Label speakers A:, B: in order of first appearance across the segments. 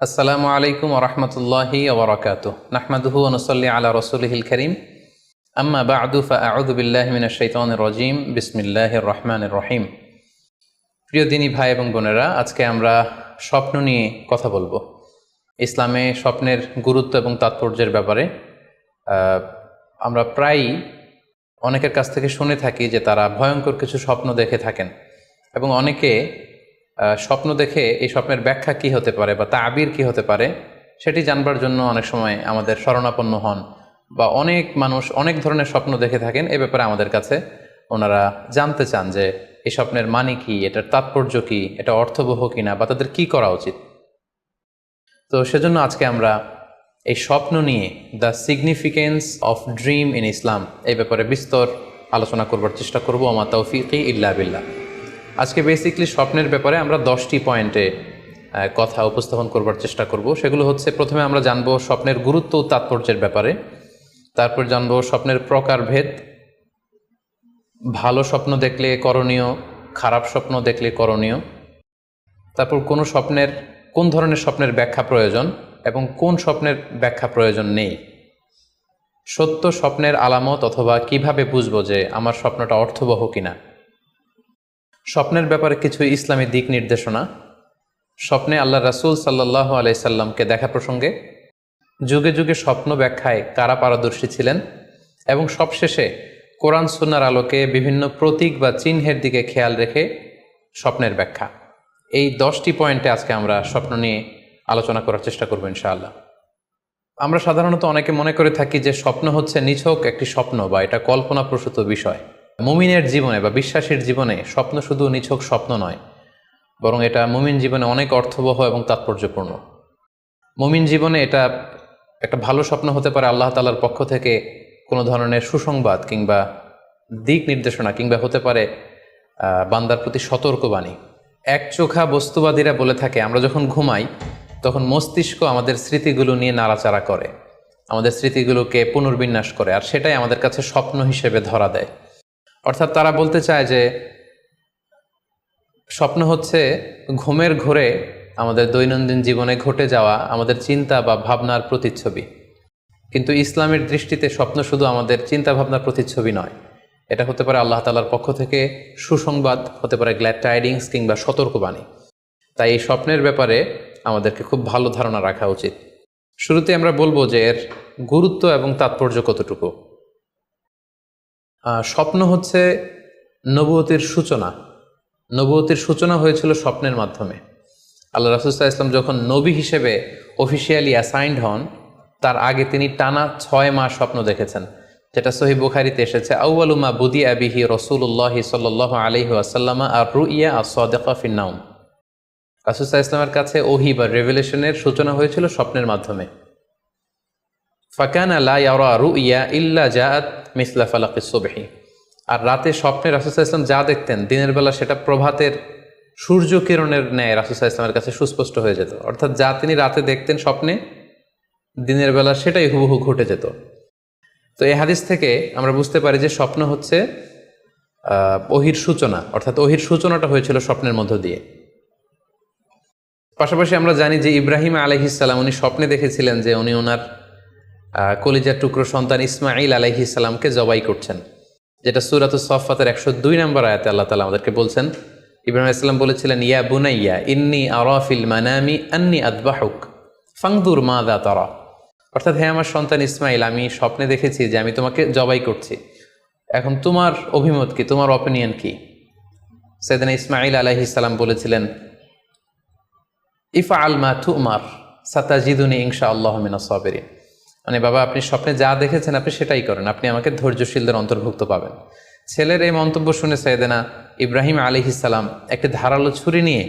A: আসসালামু আলাইকুম ওরহমতুল্লাহি ওবরাকাতুহ নাহমাদুহু ওয়া নুসাল্লি আলা রাসূলিহিল কারীম আম্মা বা'দু ফাআউযু বিল্লাহি মিনাশ শাইতানির রাজীম বিসমিল্লাহির রহমানির রহিম। প্রিয় দিনী ভাই এবং বোনেরা, আজকে আমরা স্বপ্ন নিয়ে কথা বলবো। ইসলামে স্বপ্নের গুরুত্ব এবং তাৎপর্যের ব্যাপারে আমরা প্রায়ই অনেকের কাছ থেকে শুনে থাকি যে তারা ভয়ঙ্কর কিছু স্বপ্ন দেখে থাকেন এবং অনেকে স্বপ্ন দেখে এই স্বপ্নের ব্যাখ্যা কি হতে পারে বা তাবির কি হতে পারে সেটি জানবার জন্য অনেক সময় আমাদের শরণাপন্ন হন, বা অনেক মানুষ অনেক ধরনের স্বপ্ন দেখে থাকেন। এ ব্যাপারে আমাদের কাছে ওনারা জানতে চান যে এই স্বপ্নের মানে কি, এটার তাৎপর্য কি, এটা অর্থবহ কিনা, বা তাদের কি করা উচিত। তো সেজন্য আজকে আমরা এই স্বপ্ন নিয়ে the significance of dream in Islam এই ব্যাপারে বিস্তর আলোচনা করবার চেষ্টা করবো। আমা তাওফিকি ইল্লা বিল্লাহ। আজকে বেসিকলি স্বপ্নের ব্যাপারে আমরা 10টি পয়েন্টে কথা উপস্থাপন করবার চেষ্টা করব। সেগুলো হচ্ছে, প্রথমে আমরা জানবো স্বপ্নের গুরুত্ব ও তাৎপর্যের ব্যাপারে, তারপর জানবো স্বপ্নের প্রকারভেদ, ভালো স্বপ্ন দেখলে করণীয়, খারাপ স্বপ্ন দেখলে করণীয়, তারপর কোন ধরনের স্বপ্নের ব্যাখ্যা প্রয়োজন এবং কোন স্বপ্নের ব্যাখ্যা প্রয়োজন নেই, সত্য স্বপ্নের আলামত অথবা কিভাবে বুঝবো যে আমার স্বপ্নটা অর্থবহ কিনা, স্বপ্নের ব্যাপারে কিছু ইসলামী দিক নির্দেশনা, স্বপ্নে আল্লাহ রাসূল সাল্লাল্লাহু আলাইহি সাল্লামকে দেখা প্রসঙ্গে, যুগে যুগে স্বপ্ন ব্যাখ্যায় কারা পারদর্শী ছিলেন, এবং সবশেষে কোরআন সুন্নাহর আলোকে বিভিন্ন প্রতীক বা চিহ্নের দিকে খেয়াল রেখে স্বপ্নের ব্যাখ্যা। এই 10টি পয়েন্টে আজকে আমরা স্বপ্ন নিয়ে আলোচনা করার চেষ্টা করব ইনশাআল্লাহ। আমরা সাধারণত অনেকে মনে করে থাকি যে স্বপ্ন হচ্ছে নিছক একটি স্বপ্ন বা এটা কল্পনাপ্রসূত বিষয়। মুমিনের জীবনে বা বিশ্বাসীর জীবনে স্বপ্ন শুধু নিছক স্বপ্ন নয়, বরং এটা মুমিন জীবনে অনেক অর্থবহ এবং তাৎপর্যপূর্ণ। মুমিন জীবনে এটা একটা ভালো স্বপ্ন হতে পারে আল্লাহ তাআলার পক্ষ থেকে কোনো ধরনের সুসংবাদ কিংবা দিক নির্দেশনা, কিংবা হতে পারে বান্দার প্রতি সতর্কবাণী। একচোখা বস্তুবাদীরা বলে থাকে আমরা যখন ঘুমাই তখন মস্তিষ্ক আমাদের স্মৃতিগুলো নিয়ে নাড়াচাড়া করে, আমাদের স্মৃতিগুলোকে পুনর্বিন্যাস করে, আর সেটাই আমাদের কাছে স্বপ্ন হিসেবে ধরা দেয়। অর্থাৎ তারা বলতে চায় যে স্বপ্ন হচ্ছে ঘুমের ঘোরে আমাদের দৈনন্দিন জীবনে ঘটে যাওয়া আমাদের চিন্তা বা ভাবনার প্রতিচ্ছবি। কিন্তু ইসলামের দৃষ্টিতে স্বপ্ন শুধু আমাদের চিন্তা ভাবনার প্রতিচ্ছবি নয়, এটা হতে পারে আল্লাহ তাআলার পক্ষ থেকে সুসংবাদ, হতে পারে গ্ল্যাড টাইডিংস কিংবা সতর্কবাণী। তাই এই স্বপ্নের ব্যাপারে আমাদেরকে খুব ভালো ধারণা রাখা উচিত। শুরুতে আমরা বলবো যে এর গুরুত্ব এবং তাৎপর্য কতটুকু। স্বপ্ন হচ্ছে নবুয়তের সূচনা। নবুয়তের সূচনা হয়েছিল স্বপ্নের মাধ্যমে। আল্লাহ রাসূল সাল্লাল্লাহু আলাইহি ওয়াসাল্লাম যখন নবী হিসেবে অফিসিয়ালি অ্যাসাইন্ড হন, তার আগে তিনি টানা 6 মাস স্বপ্ন দেখেছেন, যেটা সহিহ বুখারীতে এসেছে। আউয়ালু মা বুদিআ বিহি রাসূলুল্লাহ সাল্লাল্লাহু আলাইহি ওয়াসাল্লাম আর-রুইয়া আস-সাদিকা ফিন-নাওম। রাসূল সাল্লাল্লাহু আলাইহি ওয়াসাল্লামের কাছে ওহী বা রেভেলেশনের সূচনা হয়েছিল স্বপ্নের মাধ্যমে। ফাকানা লা ইয়ারা রুইয়া ইল্লা জাআত মিসলা ফালাকিস সুবহি। আর রাতে স্বপ্নে রাসূল সাল্লাল্লাহু আলাইহি ওয়াসাল্লাম যা দেখতেন, দিনের বেলা সেটা প্রভাতের সূর্য কিরণের ন্যায় রাসূল সাল্লাল্লাহু আলাইহি ওয়াসাল্লামের কাছে সুস্পষ্ট হয়ে যেত। অর্থাৎ যা তিনি রাতে দেখতেন স্বপ্নে, দিনের বেলা সেটাই হুবহু ঘটে যেত। তো এই হাদিস থেকে আমরা বুঝতে পারি যে স্বপ্ন হচ্ছে ওহীর সূচনা, অর্থাৎ ওহীর সূচনাটা হয়েছিল স্বপ্নের মধ্য দিয়ে। পাশাপাশি আমরা জানি যে ইব্রাহিম আলাইহিস সালাম উনি স্বপ্নে দেখেছিলেন যে উনি ওনার কলিজার টুকরো সন্তান ইসমাঈল আলাইহিস সালামকে জবাই করছেন, যেটা সূরাতুস সাফফাতের 102 নম্বর আয়াতে আল্লাহ তাআলা আমাদেরকে বলছেন। ইব্রাহিম আলাইহিস সালাম বলেছিলেন, ইয়া বুনাইয়া ইন্নী আরা ফিল মানামি আন্নী আযবাহুক ফানজুর মাযা তারা। অর্থাৎ, হে আমার সন্তান ইসমাইল, আমি স্বপ্নে দেখেছি যে আমি তোমাকে জবাই করছি, এখন তোমার অভিমত কি, তোমার অপিনিয়ন কি? সাইয়েদনা ইসমাঈল আলাইহিস সালাম বলেছিলেন, ইফআল মা তুমার সাতাজিদুনি ইনশাআল্লাহু মিনাস সাবিরিন। মানে বাবা, আপনি স্বপ্নে যা দেখেছেন আপনি সেটাই করেন, আপনি আমাকে ধৈর্যশীলদের অন্তর্ভুক্ত পাবেন। ছেলের এই মন্তব্য শুনে সাইয়েদনা ইব্রাহিম আলাইহিস সালাম একটি ধারালো ছুরি নিয়ে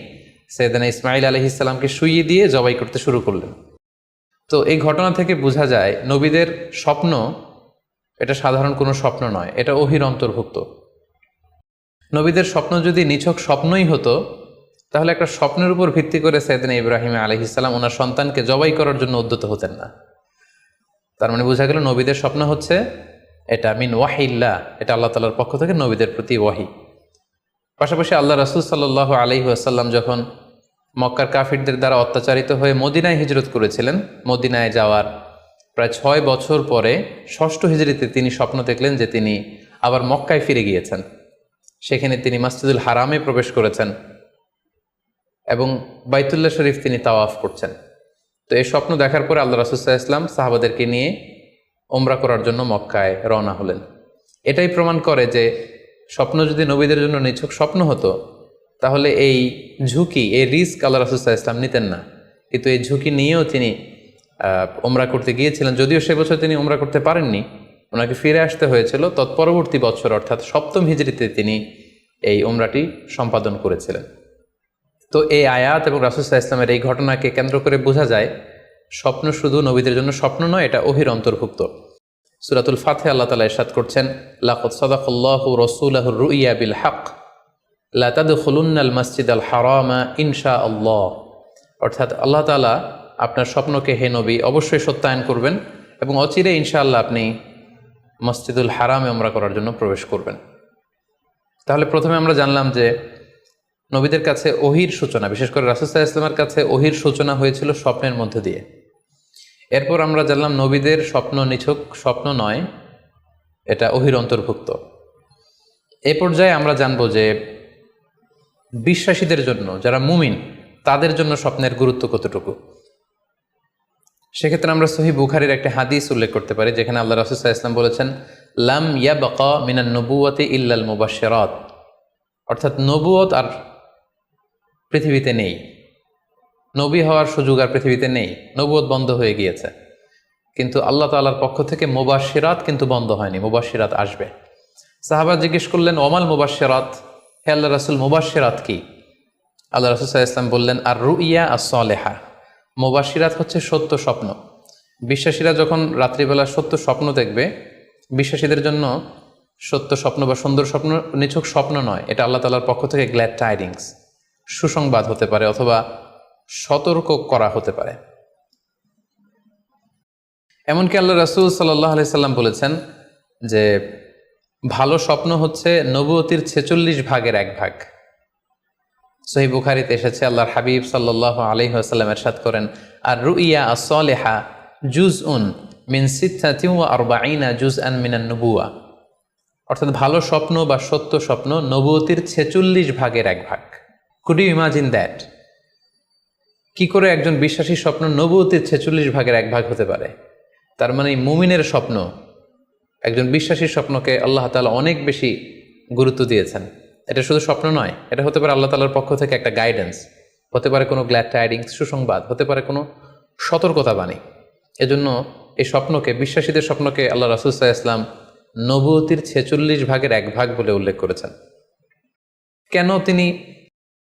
A: সাইয়েদনা ইসমাঈল আলাইহিস সালামকে শুইয়ে দিয়ে জবাই করতে শুরু করলেন। তো এই ঘটনা থেকে বোঝা যায় নবীদের স্বপ্ন এটা সাধারণ কোনো স্বপ্ন নয়, এটা ওহীর অন্তর্ভুক্ত। নবীদের স্বপ্ন যদি নিছক স্বপ্নই হতো, তাহলে একটা স্বপ্নের উপর ভিত্তি করে সাইয়েদনা ইব্রাহিম আলাইহিস সালাম ওনার সন্তানকে জবাই করার জন্য উদ্যত হতেন না। তার মানে বোঝা গেল নবীদের স্বপ্ন হচ্ছে এটা মিন ওয়াহিল্লাহ, এটা আল্লাহ তাআলার পক্ষ থেকে নবীদের প্রতি ওয়াহি। পাশাপাশি আল্লাহ রাসূল সাল্লাল্লাহু আলাইহি ওয়াসাল্লাম যখন মক্কার কাফিরদের দ্বারা অত্যাচারিত হয়ে মদিনায় হিজরত করেছিলেন। মদিনায় যাওয়ার প্রায় 6 বছর পরে 6ষ্ঠ হিজরিতে তিনি স্বপ্ন দেখলেন যে তিনি আবার মক্কায় ফিরে গিয়েছেন। সেখানে তিনি মসজিদুল হারামে প্রবেশ করেছেন এবং বাইতুল্লাহ শরীফ তিনি তাওয়াফ করছেন। তো এই স্বপ্ন দেখার পরে আল্লাহ রাসূল সাল্লাল্লাহু আলাইহি ওয়াসাল্লাম সাহাবাদেরকে নিয়ে উমরা করার জন্য মক্কায় রওনা হলেন। এটাই প্রমাণ করে যে স্বপ্ন যদি নবীদের জন্য নিছক স্বপ্ন হতো তাহলে এই ঝুঁকি, এই রিস্ক আল্লাহ রাসূল সাল্লাল্লাহু আলাইহি ওয়াসাল্লাম নিতেন না। কিন্তু এই ঝুঁকি নিয়েও তিনি উমরা করতে গিয়েছিলেন। যদিও সে বছর তিনি উমরা করতে পারেননি, ওনাকে ফিরে আসতে হয়েছিল। তৎপরবর্তী বছর অর্থাৎ 7ম হিজরিতে তিনি এই উমরাটি সম্পাদন করেছিলেন। তো এই আয়াত এবং রাসূল সাল্লাল্লাহু আলাইহি ওয়াসাল্লামের এই ঘটনাকে কেন্দ্র করে বোঝা যায় স্বপ্ন শুধু নবীদের জন্য স্বপ্ন নয়, এটা ওহীর অন্তর্ভুক্ত। সূরাতুল ফাতহে আল্লাহ তাআলা ইরশাদ করছেন, লাকাদ সাদাকাল্লাহু রাসূলাহুর রুইয়া বিল হক লা তাদখুলুন্নাল মাসজিদাল হারামা ইনশাআল্লাহ। অর্থাৎ আল্লাহ তাআলা আপনার স্বপ্নকে হে নবী অবশ্যই সত্যায়ন করবেন এবং অচিরে ইনশাআল্লাহ আপনি মসজিদুল হারামে উমরা করার জন্য প্রবেশ করবেন। তাহলে প্রথমে আমরা জানলাম যে নবীদের কাছে ওহীর সূচনা, বিশেষ করে রাসূল সাল্লাল্লাহু আলাইহি ওয়াসাল্লামের কাছে ওহীর সূচনা হয়েছিল স্বপ্নের মধ্যে দিয়ে। এরপর আমরা জানলাম নবীদের স্বপ্ন নিছক স্বপ্ন নয়, এটা ওহীর অন্তর্ভুক্ত। এই পর্যায়ে আমরা জানবো যে বিশ্বাসীদের জন্য, যারা মুমিন, তাদের জন্য স্বপ্নের গুরুত্ব কতটুকু। সেক্ষেত্রে আমরা সহিহ বুখারীর একটা হাদিস উল্লেখ করতে পারি, যেখানে আল্লাহ রাসূল সাল্লাল্লাহু আলাইহি ওয়াসাল্লাম বলেছেন, লাম ইয়াবকা মিনান নবুওয়াতি ইল্লাল মুবাশশিরাত। অর্থাৎ নবুয়ত আর পৃথিবীতে নেই, নবী হওয়ার সুযোগ আর পৃথিবীতে নেই, নবুয়ত বন্ধ হয়ে গিয়েছে। কিন্তু আল্লাহ তাআলার পক্ষ থেকে মুবাশশিরাত কিন্তু বন্ধ হয়নি, মুবাশশিরাত আসবে। সাহাবা জিজ্ঞেস করলেন, ওমাল মুবাশশিরাত, হে আল্লাহ রাসূল মুবাশশিরাত কি? আল্লাহ রাসূল সাল্লাল্লাহু আলাইহি ওয়াসাল্লাম বললেন, আর রুইয়া আস-সালেহা। মুবাশশিরাত হচ্ছে সত্য স্বপ্ন। বিশ্বাসীরা যখন রাত্রিবেলা সত্য স্বপ্ন দেখবে, বিশ্বাসীদের জন্য সত্য স্বপ্ন বা সুন্দর স্বপ্ন নিছক স্বপ্ন নয়, এটা আল্লাহ তাআলার পক্ষ থেকে গ্ল্যাড টাইডিংস, সুসংবাদ হতে পারে অথবা সতর্ক করা হতে পারে। এমনকি আল্লাহ রাসূল সাল্লাল্লাহু আলাইহি সাল্লাম বলেছেন যে ভালো স্বপ্ন হচ্ছে নবুয়তির 46 ভাগের 1 ভাগ। সহিহ বুখারীতে এসেছে, আল্লাহর হাবিব সাল্লাল্লাহু আলাইহি ওয়াসাল্লাম ইরশাদ করেন, আর রুইয়া আস-সালিহা জুজউন মিন 46 জুজআন মিনান নুবুওয়া। অর্থাৎ ভালো স্বপ্ন বা সত্য স্বপ্ন নবুয়তির 46 ভাগের 1 ভাগ। Could you imagine that? কি করে একজন বিশ্বাসী স্বপ্ন নবুয়তির 46 ভাগের 1 ভাগ হতে পারে? তার মানে মুমিনের স্বপ্ন, একজন বিশ্বাসীর স্বপ্নকে আল্লাহ তাআলা অনেক বেশি গুরুত্ব দিয়েছেন। এটা শুধু স্বপ্ন নয়, এটা হতে পারে আল্লাহ তাআলার পক্ষ থেকে একটা গাইডেন্স, হতে পারে কোনো গ্ল্যাড টাইডিংস, সুসংবাদ, হতে পারে কোনো সতর্কতা বাণী। এজন্য এই স্বপ্নকে, বিশ্বাসীদের স্বপ্নকে আল্লাহ রাসূল সাল্লাল্লাহু আলাইহি ওয়াসাল্লাম নবুয়তির 46 ভাগের 1 ভাগ বলে উল্লেখ করেছেন। কেন তিনি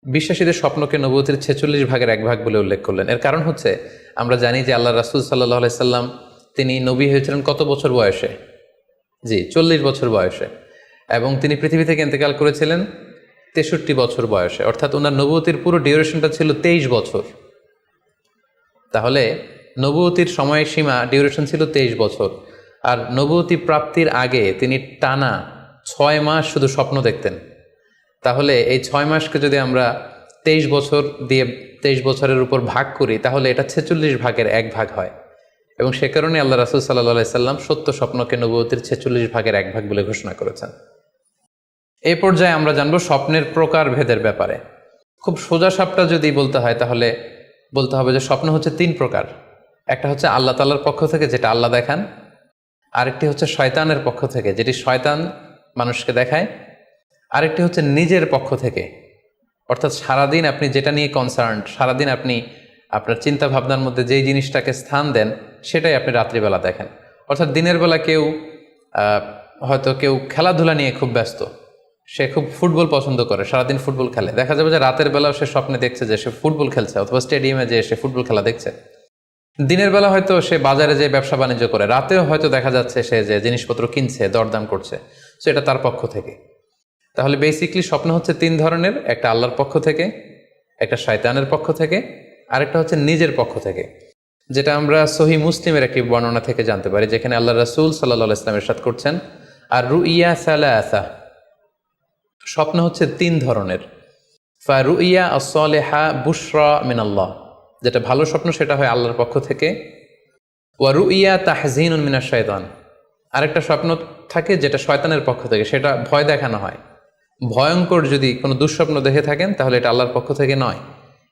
A: বিশ্বাসীদের স্বপ্নকে নবুয়তির 46 ভাগের 1 ভাগ বলে উল্লেখ করলেন? এর কারণ হচ্ছে, আমরা জানি যে আল্লাহ রাসূল সাল্লাল্লাহু আলাইহি সাল্লাম তিনি নবী হয়েছিলেন কত বছর বয়সে? জি, 40 বছর বয়সে। এবং তিনি পৃথিবী থেকে ইন্তেকাল করেছিলেন 63 বছর বয়সে। অর্থাৎ ওনার নবুয়তির পুরো ডিউরেশনটা ছিল 23 বছর। তাহলে নবুয়তির সময়সীমা ডিউরেশন ছিল 23 বছর। আর নবুয়তি প্রাপ্তির আগে তিনি টানা 6 মাস শুধু স্বপ্ন দেখতেন। তাহলে এই 6 মাসকে যদি আমরা 23 বছর দিয়ে 23 বছরের উপর ভাগ করি, তাহলে এটা 46 ভাগের 1 ভাগ হয়। এবং সে কারণে আল্লাহ রাসূল সাল্লাল্লাহু আলাইহি সাল্লাম সত্য স্বপ্নকে নবুয়তির 46 ভাগের 1 ভাগ বলে ঘোষণা করেছেন। এই পর্যায়ে আমরা জানবো স্বপ্নের প্রকার ভেদের ব্যাপারে। খুব সোজা সাপটা যদি বলতে হয়, তাহলে বলতে হবে যে স্বপ্ন হচ্ছে 3 প্রকার। একটা হচ্ছে আল্লাহ তাআলার পক্ষ থেকে, যেটা আল্লাহ দেখান। আরেকটি হচ্ছে শয়তানের পক্ষ থেকে, যেটি শয়তান মানুষকে দেখায়। আরেকটি হচ্ছে নিজের পক্ষ থেকে, অর্থাৎ সারাদিন আপনি যেটা নিয়ে কনসার্ন, সারাদিন আপনি আপনার চিন্তা ভাবনার মধ্যে যেই জিনিসটাকে স্থান দেন, সেটাই আপনি রাত্রিবেলা দেখেন। অর্থাৎ দিনের বেলা হয়তো কেউ খেলাধুলা নিয়ে খুব ব্যস্ত, সে খুব ফুটবল পছন্দ করে, সারাদিন ফুটবল খেলে। দেখা যাবে যে রাতের বেলাও সে স্বপ্নে দেখছে যে সে ফুটবল খেলছে, অথবা স্টেডিয়ামে যে সে ফুটবল খেলা দেখছে। দিনের বেলা হয়তো সে বাজারে যে ব্যবসা বাণিজ্য করে, রাতেও হয়তো দেখা যাচ্ছে সে যে জিনিসপত্র কিনছে, দরদাম করছে। সো এটা তার পক্ষ থেকে। তাহলে বেসিকলি স্বপ্ন হচ্ছে 3 ধরনের, একটা আল্লাহর পক্ষ থেকে, একটা শয়তানের পক্ষ থেকে, আরেকটা হচ্ছে নিজের পক্ষ থেকে, যেটা আমরা সহিহ মুসলিমের একটি বর্ণনা থেকে জানতে পারি, যেখানে আল্লাহ রাসূল সাল্লাল্লাহু আলাইহি ওয়াসাল্লাম ইরশাদ করছেন, আর রুইয়া সালাসা, স্বপ্ন হচ্ছে 3 ধরনের। ফারুইয়া আস-সালিহা বুশরা মিনাল্লাহ, যেটা ভালো স্বপ্ন সেটা হয় আল্লাহর পক্ষ থেকে। ওয়া রুইয়া তাহজিনুন মিনাশ শাইতান, আরেকটা স্বপ্ন থাকে যেটা শয়তানের পক্ষ থেকে, সেটা ভয় দেখানো হয়। ভয়ঙ্কর যদি কোনো দুঃস্বপ্ন দেখে থাকেন তাহলে এটা আল্লাহর পক্ষ থেকে নয়,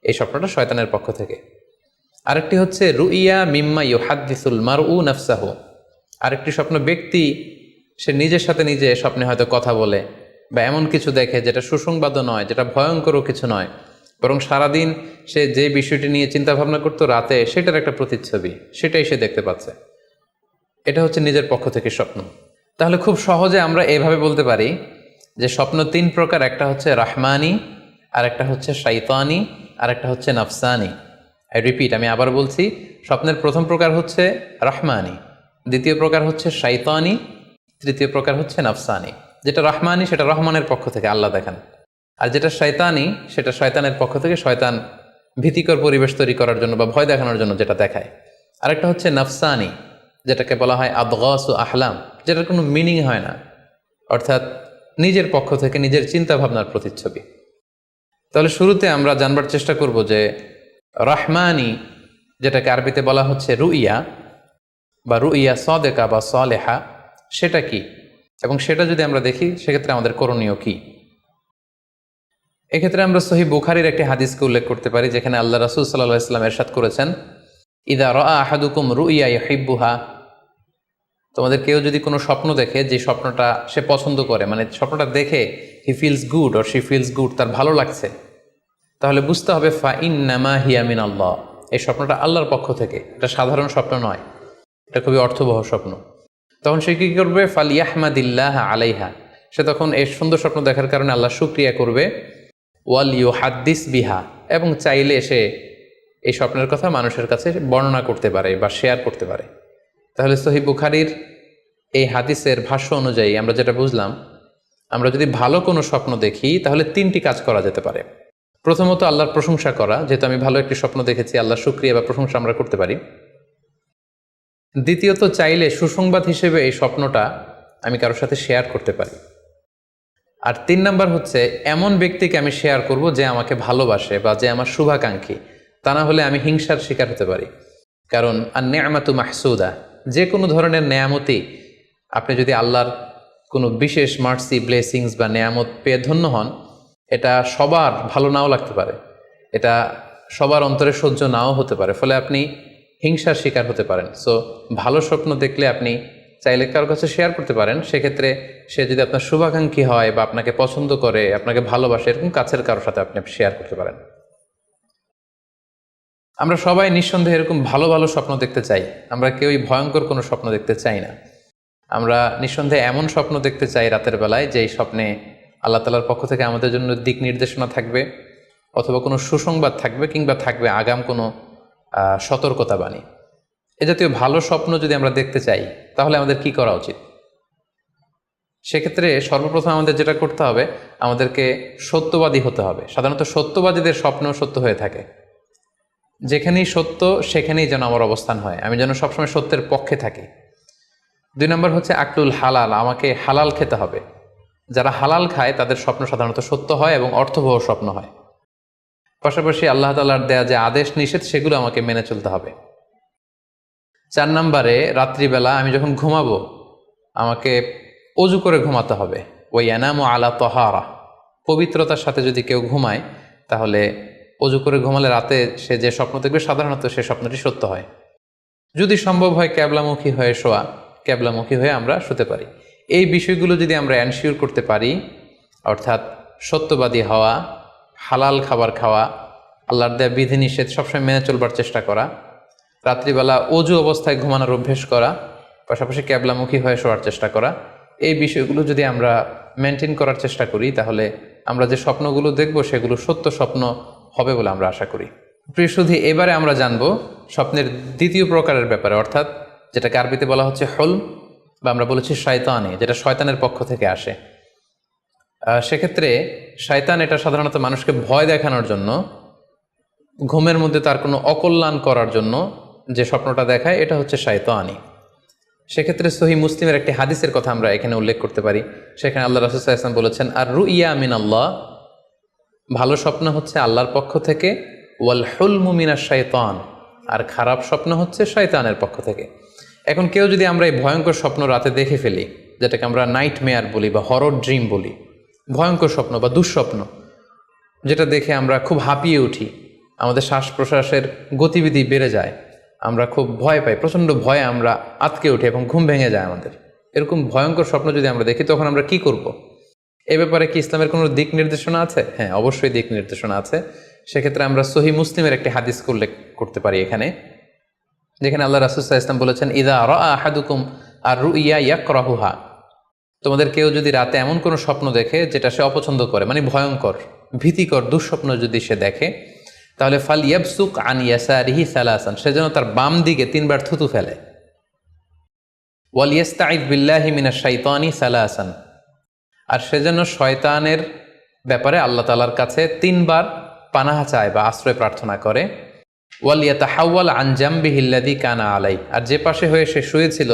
A: এই স্বপ্নটা শয়তানের পক্ষ থেকে। আরেকটি হচ্ছে রুইয়া মিম্মা ইউহাদ্দিসুল মারউ নাফসাহু, আরেকটি স্বপ্ন ব্যক্তি সে নিজের সাথে নিজে স্বপ্নে হয়তো কথা বলে বা এমন কিছু দেখে যেটা সুসংবাদও নয়, যেটা ভয়ঙ্করও কিছু নয়, বরং সারাদিন সে যে বিষয়টি নিয়ে চিন্তা ভাবনা করতো রাতে সেটার একটা প্রতিচ্ছবি, সেটাই সে দেখতে পাচ্ছে। এটা হচ্ছে নিজের পক্ষ থেকে স্বপ্ন। তাহলে খুব সহজে আমরা এভাবে বলতে পারি যে স্বপ্ন তিন প্রকার, একটা হচ্ছে রাহমানি, আর একটা হচ্ছে শাইতানি, আর একটা হচ্ছে নাফসানি। আমি আবার বলছি, স্বপ্নের প্রথম প্রকার হচ্ছে রাহমানি, দ্বিতীয় প্রকার হচ্ছে শাইতানি, তৃতীয় প্রকার হচ্ছে নাফসানি। যেটা রাহমানি সেটা রহমানের পক্ষ থেকে আল্লাহ দেখান, আর যেটা শয়তানি সেটা শয়তানের পক্ষ থেকে, শয়তান ভীতিকর পরিবেশ তৈরি করার জন্য বা ভয় দেখানোর জন্য যেটা দেখায়। আরেকটা হচ্ছে নাফসানি, যেটাকে বলা হয় আদগাস ও আহলাম, যেটার কোনো মিনিং হয় না, অর্থাৎ নিজের পক্ষ থেকে নিজের চিন্তা ভাবনার প্রতিচ্ছবি। তাহলে শুরুতে আমরা জানবার চেষ্টা করব যে রহমানি, যেটাকে আরবিতে বলা হচ্ছে রুইয়া বা রুইয়া সাদেকা বা সালেহা, সেটা কি, এবং সেটা যদি আমরা দেখি সেক্ষেত্রে আমাদের করণীয় কি। এক্ষেত্রে আমরা সহিহ বুখারীর একটি হাদিসকে উল্লেখ করতে পারি, যেখানে আল্লাহ রাসূল সাল্লাল্লাহু আলাইহি ওয়াসাল্লাম ইরশাদ করেছেন, ইদা রাআ আহাদুকুম রুইয়া ইউহিব্বুহা, তোমাদের কেউ যদি কোনো স্বপ্ন দেখে যে স্বপ্নটা সে পছন্দ করে, মানে স্বপ্নটা দেখে he feels good or she feels good, তার ভালো লাগছে, তাহলে বুঝতে হবে ফা ইন্নামা হিয়া মিনাল্লাহ, এই স্বপ্নটা আল্লাহর পক্ষ থেকে, এটা সাধারণ স্বপ্ন নয়, এটা খুবই অর্থবহ স্বপ্ন। তখন সে কী করবে? ফালিয়াহমাদিল্লাহ আলাইহা, সে তখন এই সুন্দর স্বপ্ন দেখার কারণে আল্লাহ শুকরিয়া করবে। ওয়াল ইউহাদ্দিস বিহা, এবং চাইলে সে এই স্বপ্নের কথা মানুষের কাছে বর্ণনা করতে পারে বা শেয়ার করতে পারে। তাহলে সহিহ বুখারীর এই হাদিসের ভাষ্য অনুযায়ী আমরা যেটা বুঝলাম, আমরা যদি ভালো কোনো স্বপ্ন দেখি তাহলে তিনটি কাজ করা যেতে পারে। প্রথমত আল্লাহর প্রশংসা করা, যেহেতু আমি ভালো একটি স্বপ্ন দেখেছি, আল্লাহর শুকরিয়া বা প্রশংসা আমরা করতে পারি। দ্বিতীয়ত চাইলে সুসংবাদ হিসেবে এই স্বপ্নটা আমি কারোর সাথে শেয়ার করতে পারি। আর তিন নাম্বার হচ্ছে এমন ব্যক্তিকে আমি শেয়ার করব যে আমাকে ভালোবাসে বা যে আমার শুভাকাঙ্ক্ষী, তা না হলে আমি হিংসার শিকার হতে পারি। কারণ আর নেয়ামাতু মাহসুদা, যে কোনো ধরনের নেয়ামতি, আপনি যদি আল্লাহর কোনো বিশেষ মার্সি, ব্লেসিংস বা নেয়ামত পেয়ে ধন্য হন, এটা সবার ভালো নাও লাগতে পারে, এটা সবার অন্তরে সহ্য নাও হতে পারে, ফলে আপনি হিংসার শিকার হতে পারেন। সো ভালো স্বপ্ন দেখলে আপনি চাইলে কারোর কাছে শেয়ার করতে পারেন, সেক্ষেত্রে সে যদি আপনার শুভাকাঙ্ক্ষী হয় বা আপনাকে পছন্দ করে, আপনাকে ভালোবাসে, এরকম কাছের কারোর সাথে আপনি শেয়ার করতে পারেন। আমরা সবাই নিঃসন্দেহে এরকম ভালো ভালো স্বপ্ন দেখতে চাই, আমরা কেউই ভয়ঙ্কর কোনো স্বপ্ন দেখতে চাই না। আমরা নিঃসন্দেহে এমন স্বপ্ন দেখতে চাই রাতের বেলায় যেই স্বপ্নে আল্লাহ তাআলার পক্ষ থেকে আমাদের জন্য দিক নির্দেশনা থাকবে, অথবা কোনো সুসংবাদ থাকবে, কিংবা থাকবে আগাম কোনো সতর্কতা বাণী। এ জাতীয় ভালো স্বপ্ন যদি আমরা দেখতে চাই তাহলে আমাদের কি করা উচিত? সেক্ষেত্রে সর্বপ্রথম আমাদের যেটা করতে হবে, আমাদেরকে সত্যবাদী হতে হবে। সাধারণত সত্যবাদীদের স্বপ্ন সত্য হয়ে থাকে। যেখানেই সত্য সেখানেই যেন আমার অবস্থান হয়, আমি যেন সবসময় সত্যের পক্ষে থাকি। 2 নম্বর হচ্ছে আকলুল হালাল, আমাকে হালাল খেতে হবে। যারা হালাল খায় তাদের স্বপ্ন সাধারণত সত্য হয় এবং অর্থবহ স্বপ্ন হয়। পাশাপাশি আল্লাহ তাআলার দেয়া যে আদেশ নিষেধ সেগুলো আমাকে মেনে চলতে হবে। 4 নম্বরে রাত্রিবেলা আমি যখন ঘুমাবো আমাকে অজু করে ঘুমাতে হবে। ওই ইয়ানামু আলা তাহারা, পবিত্রতার সাথে যদি কেউ ঘুমায় তাহলে অজু করে ঘুমালে রাতে সে যে স্বপ্ন দেখবে সাধারণত সে স্বপ্নটি সত্য হয়। যদি সম্ভব হয় ক্যাবলামুখী হয়ে শোয়া, ক্যাবলামুখী হয়ে আমরা শুতে পারি। এই বিষয়গুলো যদি আমরা এনশিওর করতে পারি, অর্থাৎ সত্যবাদী হওয়া, হালাল খাবার খাওয়া, আল্লাহর দেয়া বিধিনিষেধ সবসময় মেনে চলবার চেষ্টা করা, রাত্রিবেলা অজু অবস্থায় ঘুমানোর অভ্যেস করা, পাশাপাশি ক্যাবলামুখী হয়ে শোয়ার চেষ্টা করা, এই বিষয়গুলো যদি আমরা মেনটেন করার চেষ্টা করি তাহলে আমরা যে স্বপ্নগুলো দেখব সেগুলো সত্য স্বপ্ন হবে বলে আমরা আশা করি। প্রিয় সুধী, এবারে আমরা জানব স্বপ্নের দ্বিতীয় প্রকারের ব্যাপারে, অর্থাৎ যেটাকে আরবিতে বলা হচ্ছে হলম, বা আমরা বলেছি শয়তানি, যেটা শয়তানের পক্ষ থেকে আসে। সেক্ষেত্রে শয়তান এটা সাধারণত মানুষকে ভয় দেখানোর জন্য, ঘুমের মধ্যে তার কোনো অকল্যাণ করার জন্য যে স্বপ্নটা দেখায়, এটা হচ্ছে শয়তানি। সেক্ষেত্রে সহিহ মুসলিমের একটি হাদিসের কথা আমরা এখানে উল্লেখ করতে পারি। সেখানে আল্লাহ রাসূল সাল্লাল্লাহু আলাইহি ওয়াসাল্লাম বলেছেন, আর রুইয়া মিনাল্লাহ, ভালো স্বপ্ন হচ্ছে আল্লাহর পক্ষ থেকে, ওয়াল হুলমু মিনাশ শাইতান, আর খারাপ স্বপ্ন হচ্ছে শয়তানের পক্ষ থেকে। এখন কেউ যদি আমরা এই ভয়ঙ্কর স্বপ্ন রাতে দেখে ফেলি, যেটাকে আমরা নাইট মেয়ার বলি বা হরর ড্রিম বলি, ভয়ঙ্কর স্বপ্ন বা দুঃস্বপ্ন, যেটা দেখে আমরা খুব হাঁপিয়ে উঠি, আমাদের শ্বাস প্রশ্বাসের গতিবিধি বেড়ে যায়, আমরা খুব ভয় পাই, প্রচণ্ড ভয়ে আমরা আটকে উঠি এবং ঘুম ভেঙে যায় আমাদের, এরকম ভয়ঙ্কর স্বপ্ন যদি আমরা দেখি তখন আমরা কি করব? এ ব্যাপারে কি ইসলামের কোনো দিক নির্দেশনা আছে? হ্যাঁ, অবশ্যই দিক নির্দেশনা আছে। সেক্ষেত্রে আমরা সহিহ মুসলিমের একটি হাদিস উল্লেখ করতে পারি এখানে, যেখানে আল্লাহ রাসূল সাল্লাল্লাহু আলাইহি ওয়াসাল্লাম বলেছেন, ইযা রাআ আহাদুকুম আর রুইয়া ইয়াকরাহুহা, তোমাদের কেউ যদি রাতে এমন কোনো স্বপ্ন দেখে যেটা সে অপছন্দ করে, মানে ভয়ঙ্কর ভীতিকর দুঃস্বপ্ন যদি সে দেখে, তাহলে ফাল ইয়াবসুক আন ইয়াসারিহি সালাসান, সে যেন তার বাম দিকে 3 বার থুতু ফেলে। ওয়াল ইস্তাইয বিল্লাহি মিনাশ শাইতানি সালাসান, আর সে যেন শয়তানের ব্যাপারে আল্লাহ তাআলার কাছে 3 বার পানাহ চায় বা আশ্রয় প্রার্থনা করে। ওয়াল ইয়াতাহাওয়াল আন জামবিহি আল্লাযী কানা আলাই, আর যে পাশে হয়ে সে শুয়েছিল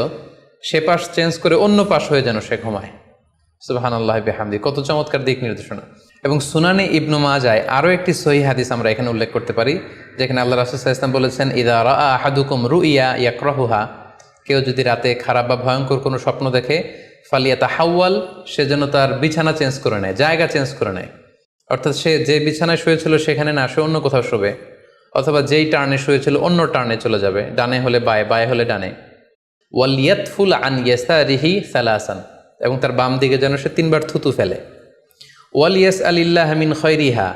A: সে পাশ চেঞ্জ করে অন্য পাশ হয়ে যেন সে ঘুমায়। সুবহানাল্লাহি বিহামদি, কত চমৎকার দিক নির্দেশনা। এবং সুনানে ইবনু মাজায় আরও একটি সহিহ হাদিস আমরা এখানে উল্লেখ করতে পারি, যেখানে আল্লাহ রাসূল সাল্লাল্লাহু আলাইহি ওয়াসাল্লাম বলেছেন, ইযা রাআ আহাদুকুম রুইয়া ইয়াকরাহুহা, কেউ যদি রাতে খারাপ বা ভয়ঙ্কর কোনো স্বপ্ন দেখে, ফালিয়াতাহাওয়াল, সে যেন তার বিছানা চেঞ্জ করে নেয়, জায়গা চেঞ্জ করে নেয়। অর্থাৎ সে যে বিছানায় শুয়েছিল সেখানে না, সে অন্য কোথাও শোবে, অথবা যেই টার্নে শুয়েছিল অন্য টার্নে চলে যাবে, ডানে হলে বায়ে, বায়ে হলে ডানে। ওয়াল ইয়াতফুল আন ইয়াসারিহি সালাসান, এবং তার বাম দিকে যেন সে 3 বার থুতু ফেলে। ওয়াল ইয়াসআলিল্লাহ মিন খায়রিহা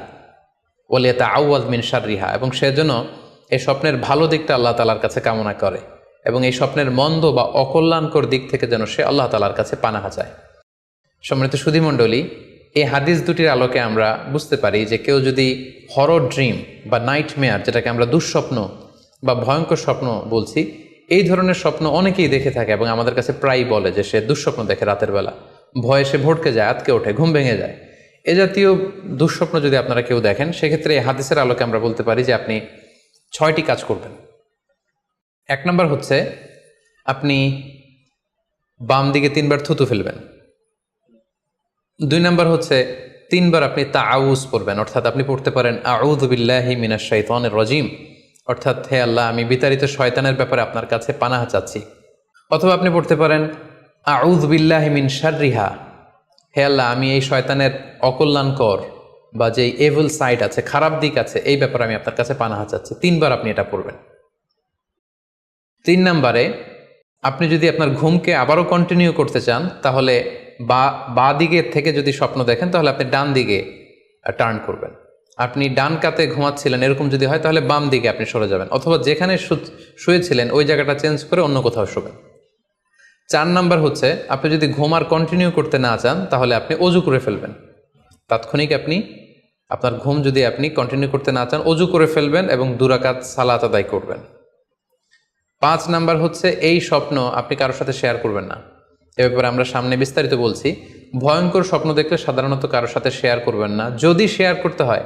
A: ওয়াল ইয়াতাআওয়ায মিন শাররিহা, এবং সে যেন এই স্বপ্নের ভালো দিকটা আল্লাহ তাআলার কাছে কামনা করে, এবং এই স্বপ্নের মন্দ বা অকল্যাণকর দিক থেকে যেন সে আল্লাহ তাআলার কাছে পানাহা চায়। সম্মানিত সুধীমণ্ডলী, এই হাদিস দুটির আলোকে আমরা বুঝতে পারি যে কেউ যদি হরর ড্রিম বা নাইট মেয়ার, যেটাকে আমরা দুঃস্বপ্ন বা ভয়ঙ্কর স্বপ্ন বলছি, এই ধরনের স্বপ্ন অনেকেই দেখে থাকে এবং আমাদের কাছে প্রায়ই বলে যে সে দুঃস্বপ্ন দেখে রাতের বেলা, ভয়ে সে ভটকে যায়, আটকে ওঠে, ঘুম ভেঙে যায়। এ জাতীয় দুঃস্বপ্ন যদি আপনারা কেউ দেখেন, সেক্ষেত্রে এই হাদিসের আলোকে আমরা বলতে পারি যে আপনি 6টি কাজ করবেন। 1 নম্বর হচ্ছে আপনি বাম দিকে 3 বার থুতু ফেলবেন। 2 নম্বর হচ্ছে 3 বার আপনি তাআউজ পড়বেন, অর্থাৎ আপনি পড়তে পারেন আউযু বিল্লাহি মিনাশ শাইতানির রাজিম, অর্থাৎ হে আল্লাহ, আমি বিতাড়িত শয়তানের ব্যাপারে আপনার কাছে পানাহ চাচ্ছি। অথবা আপনি পড়তে পারেন আউযু বিল্লাহি মিন শাররিহা, হে আল্লাহ, আমি এই শয়তানের অকল্যাণকর বা যেই এভিল সাইড আছে, খারাপ দিক আছে, এই ব্যাপারে আমি আপনার কাছে পানাহ চাচ্ছি। 3 বার আপনি এটা পড়বেন। 3 নম্বরে আপনি যদি আপনার ঘুমকে আবারও কন্টিনিউ করতে চান, তাহলে বা দিকে থেকে যদি স্বপ্ন দেখেন, তাহলে আপনি ডান দিকে টার্ন করবেন। আপনি ডান কাতে ঘুমাচ্ছিলেন এরকম যদি হয়, তাহলে বাম দিকে আপনি সরে যাবেন, অথবা যেখানে শুয়েছিলেন ওই জায়গাটা চেঞ্জ করে অন্য কোথাও শোবেন। 4 নাম্বার হচ্ছে আপনি যদি ঘুম আর কন্টিনিউ করতে না চান, তাহলে আপনি অজু করে ফেলবেন। তাৎক্ষণিক আপনি আপনার ঘুম যদি আপনি কন্টিনিউ করতে না চান, অজু করে ফেলবেন এবং 2 রাকাত সালাত আদায় করবেন। 5 নাম্বার হচ্ছে এই স্বপ্ন আপনি কারোর সাথে শেয়ার করবেন না। এ ব্যাপারে আমরা সামনে বিস্তারিত বলছি। ভয়ঙ্কর স্বপ্ন দেখলে সাধারণত কারোর সাথে শেয়ার করবেন না। যদি শেয়ার করতে হয়,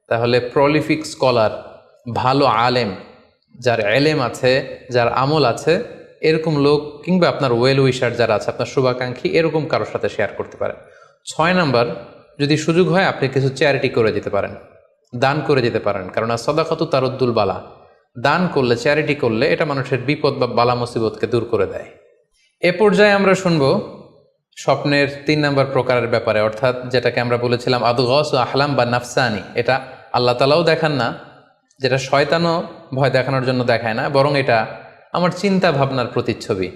A: তাহলে প্রলিফিক স্কলার, ভালো আলেম, যার এলেম আছে, যার আমল আছে, এরকম লোক, কিংবা আপনার ওয়েল উইশার যারা আছে, আপনার শুভাকাঙ্ক্ষী, এরকম কারোর সাথে শেয়ার করতে পারেন। 6 নাম্বার, যদি সুযোগ হয় আপনি কিছু চ্যারিটি করে দিতে পারেন, দান করে দিতে পারেন, কারণ সাদাকাতু তারুদ্দুল বালা, দান করলে, চ্যারিটি করলে এটা মানুষের বিপদ বা বালা মুসিবতকে দূর করে দেয়। এ পর্যায়ে আমরা শুনব স্বপ্নের 3 নম্বর প্রকারের ব্যাপারে, অর্থাৎ যেটাকে আমরা বলেছিলাম আদগাস ও আহলাম বা নাফসানি। এটা আল্লাহ তাআলাও দেখান না, যেটা শয়তানও ভয় দেখানোর জন্য দেখায় না, বরং এটা আমার চিন্তা ভাবনার প্রতিচ্ছবি।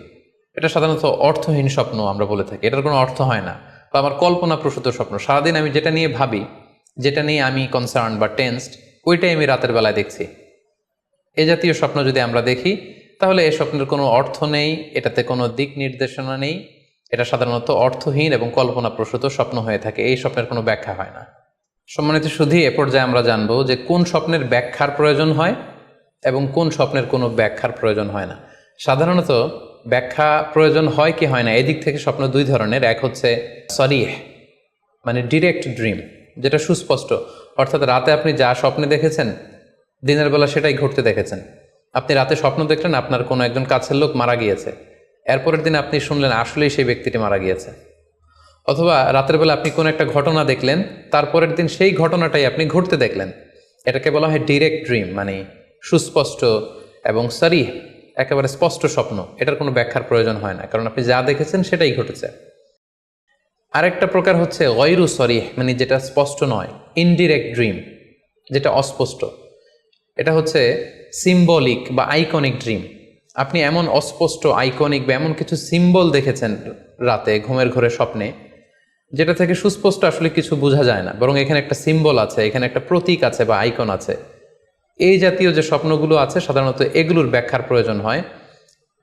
A: এটা সাধারণত অর্থহীন স্বপ্ন আমরা বলে থাকি, এটার কোনো অর্থ হয় না, বা আমার কল্পনাপ্রসূত স্বপ্ন। সারাদিন আমি যেটা নিয়ে ভাবি, যেটা নিয়ে আমি কনসার্ন বা টেন্সড, ওইটাই আমি রাতের বেলায় দেখছি। এ জাতীয় স্বপ্ন যদি আমরা দেখি, তাহলে এই স্বপ্নের কোনো অর্থ নেই, এটাতে কোনো দিক নির্দেশনা নেই, এটা সাধারণত অর্থহীন এবং কল্পনাপ্রসূত স্বপ্ন হয়ে থাকে। এই স্বপ্নের কোনো ব্যাখ্যা হয় না। সম্মানিত শুধু এ পর্যায়ে আমরা জানবো যে কোন স্বপ্নের ব্যাখ্যার প্রয়োজন হয় এবং কোন স্বপ্নের কোনো ব্যাখ্যার প্রয়োজন হয় না। সাধারণত ব্যাখ্যা প্রয়োজন হয় কি হয় না, এদিক থেকে স্বপ্ন 2 ধরনের। এক হচ্ছে সরিহ, মানে ডিরেক্ট ড্রিম, যেটা সুস্পষ্ট, অর্থাৎ রাতে আপনি যা স্বপ্নে দেখেছেন দিনের বেলা সেটাই ঘটতে দেখেছেন। আপনি রাতে স্বপ্ন দেখলেন আপনার কোনো একজন কাছের লোক মারা গিয়েছে, এরপরের দিন আপনি শুনলেন আসলেই সেই ব্যক্তিটি মারা গিয়েছে। অথবা রাতের বেলা আপনি কোনো একটা ঘটনা দেখলেন, তারপরের দিন সেই ঘটনাটাই আপনি ঘটতে দেখলেন। এটাকে বলা হয় ডিরেক্ট ড্রিম, মানে সুস্পষ্ট এবং সারিহ, একেবারে স্পষ্ট স্বপ্ন। এটার কোনো ব্যাখ্যার প্রয়োজন হয় না, কারণ আপনি যা দেখেছেন সেটাই ঘটেছে। আরেকটা প্রকার হচ্ছে গয়রু সরিহ, মানে যেটা স্পষ্ট নয়, ইনডিরেক্ট ড্রিম, যেটা অস্পষ্ট। এটা হচ্ছে সিম্বলিক বা আইকনিক ড্রিম। আপনি এমন অস্পষ্ট আইকনিক বা এমন কিছু সিম্বল দেখেছেন রাতে ঘুমের ঘোরে স্বপ্নে, যেটা থেকে সুস্পষ্ট আসলে কিছু বোঝা যায় না, বরং এখানে একটা সিম্বল আছে, এখানে একটা প্রতীক আছে বা আইকন আছে। এই জাতীয় যে স্বপ্নগুলো আছে সাধারণত এগুলোর ব্যাখ্যার প্রয়োজন হয়,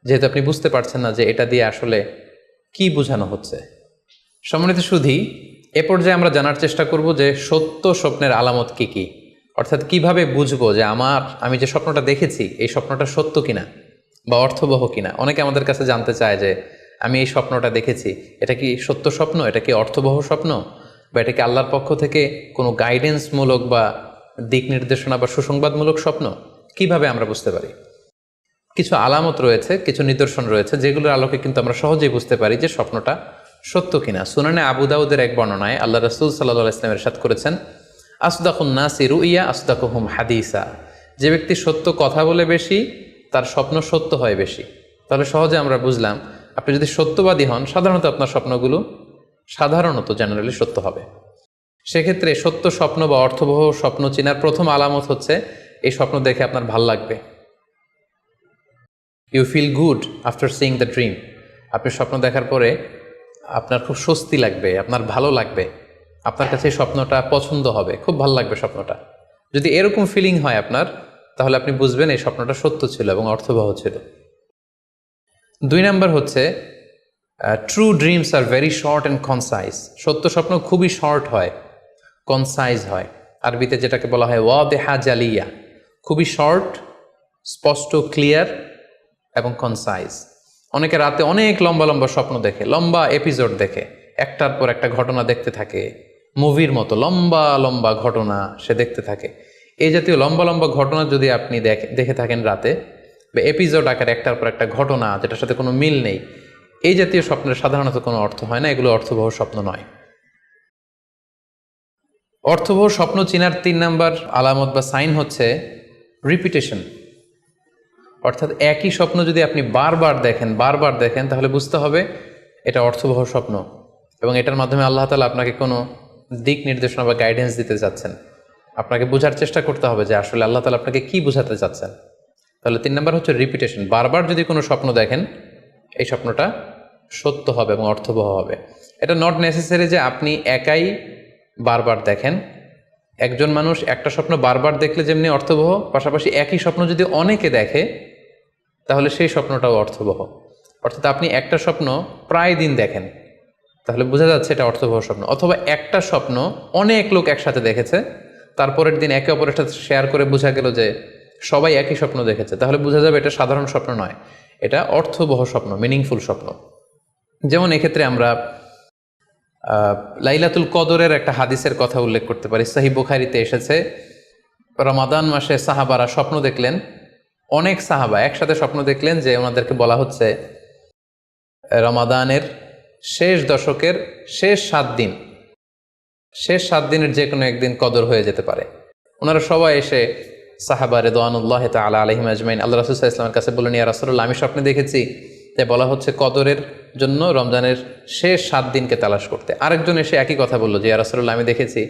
A: যেহেতু আপনি বুঝতে পারছেন না যে এটা দিয়ে আসলে কি বোঝানো হচ্ছে। সম্মানিত সুধী, এ পর্যায়ে আমরা জানার চেষ্টা করব যে সত্য স্বপ্নের আলামত কি কি, অর্থাৎ কিভাবে বুঝবো যে আমি যে স্বপ্নটা দেখেছি এই স্বপ্নটা সত্য কিনা বা অর্থবহ কিনা। অনেকে আমাদের কাছে জানতে চায় যে আমি এই স্বপ্নটা দেখেছি, এটা কি সত্য স্বপ্ন, এটা কি অর্থবহ স্বপ্ন, বা এটা কি আল্লাহর পক্ষ থেকে কোনো গাইডেন্সমূলক বা দিক নির্দেশনা বা সুসংবাদমূলক স্বপ্ন। কিভাবে আমরা বুঝতে পারি? কিছু আলামত রয়েছে, কিছু নিদর্শন রয়েছে, যেগুলোর আলোকে কিন্তু আমরা সহজেই বুঝতে পারি যে স্বপ্নটা সত্য কিনা। সুনানে আবু দাউদের এক বর্ণনায় আল্লাহ রাসূল সাল্লাল্লাহু আলাইহি ওয়াসাল্লাম ইরশাদ করেছেন, আসদাকুন নাসি রুইয়া আসদাকুহুম হাদিসা। যে ব্যক্তি সত্য কথা বলে বেশি, তার স্বপ্ন সত্য হয় বেশি। তাহলে সহজে আমরা বুঝলাম, আপনি যদি সত্যবাদী হন, সাধারণত আপনার স্বপ্নগুলো জেনারেলি সত্য হবে। সেক্ষেত্রে সত্য স্বপ্ন বা অর্থবহ স্বপ্ন চেনার প্রথম আলামত হচ্ছে এই স্বপ্ন দেখে আপনার ভাল লাগবে। You feel good after seeing the dream. আপনি স্বপ্ন দেখার পরে আপনার খুব স্বস্তি লাগবে, আপনার ভালো লাগবে, আপনার কাছে এই স্বপ্নটা পছন্দ হবে, খুব ভালো লাগবে স্বপ্নটা। যদি এরকম ফিলিং হয় আপনার, তাহলে আপনি বুঝবেন এই স্বপ্নটা সত্য ছিল এবং অর্থবহ ছিল। 2 নাম্বার হচ্ছে true dreams are very short and concise. সত্য স্বপ্ন খুবই শর্ট হয়, কনসাইজ হয়। আরবিতে যেটাকে বলা হয় ওয়াদেহা জালিয়া, খুবই শর্ট, স্পষ্ট, ক্লিয়ার এবং কনসাইজ। অনেকে রাতে অনেক লম্বা লম্বা স্বপ্ন দেখে, লম্বা এপিসোড দেখে, একটার পর একটা ঘটনা দেখতে থাকে, মুভির মতো লম্বা লম্বা ঘটনা সে দেখতে থাকে। এই জাতীয় লম্বা লম্বা ঘটনা যদি আপনি দেখে থাকেন রাতে, বা এপিসোড আকারে একটার পর একটা ঘটনা যেটার সাথে কোনো মিল নেই, এই জাতীয় স্বপ্নের সাধারণত কোনো অর্থ হয় না, এগুলো অর্থবহ স্বপ্ন নয়। অর্থবহ স্বপ্ন চেনার 3 নাম্বার আলামত বা সাইন হচ্ছে রিপিটেশন। অর্থাৎ একই স্বপ্ন যদি আপনি বারবার দেখেন তাহলে বুঝতে হবে এটা অর্থবহ স্বপ্ন, এবং এটার মাধ্যমে আল্লাহ তাআলা আপনাকে কোনো দিক নির্দেশনা বা গাইডেন্স দিতে যাচ্ছেন। আপনাকে বোঝার চেষ্টা করতে হবে যে আসলে আল্লাহ তাআলা আপনাকে কি বোঝাতে চাচ্ছেন। তাহলে 3 নাম্বার হচ্ছে রিপিটেশন। বারবার যদি কোনো স্বপ্ন দেখেন, এই স্বপ্নটা সত্য হবে এবং অর্থবহ হবে। এটা নট নেসেসারি যে আপনি একাই বারবার দেখেন। একজন মানুষ একটা স্বপ্ন বারবার দেখলে যেমনি অর্থবহ, পাশাপাশি একই স্বপ্ন যদি অনেকে দেখে তাহলে সেই স্বপ্নটাও অর্থবহ। অর্থাৎ আপনি একটা স্বপ্ন প্রায় দিন দেখেন, তাহলে বোঝা যাচ্ছে এটা অর্থবহ স্বপ্ন। অথবা একটা স্বপ্ন অনেক লোক একসাথে দেখেছে, তারপরের দিন একে অপরের সাথে শেয়ার করে বোঝা গেল যে সবাই একই স্বপ্ন দেখেছে, তাহলে বোঝা যাবে এটা সাধারণ স্বপ্ন নয়, এটা অর্থবহ স্বপ্ন, মিনিংফুল স্বপ্ন। যেমন এক্ষেত্রে আমরা লাইলাতুল কদরের একটা হাদিসের কথা উল্লেখ করতে পারি। সহিহ বুখারীতে এসেছে, রমাদান মাসে সাহাবারা স্বপ্ন দেখলেন, অনেক সাহাবা একসাথে স্বপ্ন দেখলেন যে ওনাদেরকে বলা হচ্ছে রমাদানের শেষ দশকের শেষ 7 দিনের যে কোনো একদিন কদর হয়ে যেতে পারে। ওনারা সবাই এসে সাহাবা রিদওয়ানুল্লাহ তাআলা আলাইহিম আজমাইন আল্লাহ রাসূল সাল্লাল্লাহু আলাইহি ওয়াসাল্লামের কাছে বললেন, ইয়া রাসূলুল্লাহ, আমি স্বপ্নে দেখেছি যে বলা হচ্ছে কদরের জন্য রমজানের শেষ 7 দিনকে তালাশ করতে। আরেকজন এসে একই কথা বলল যে ইয়া রাসূলুল্লাহ, আমি দেখেছি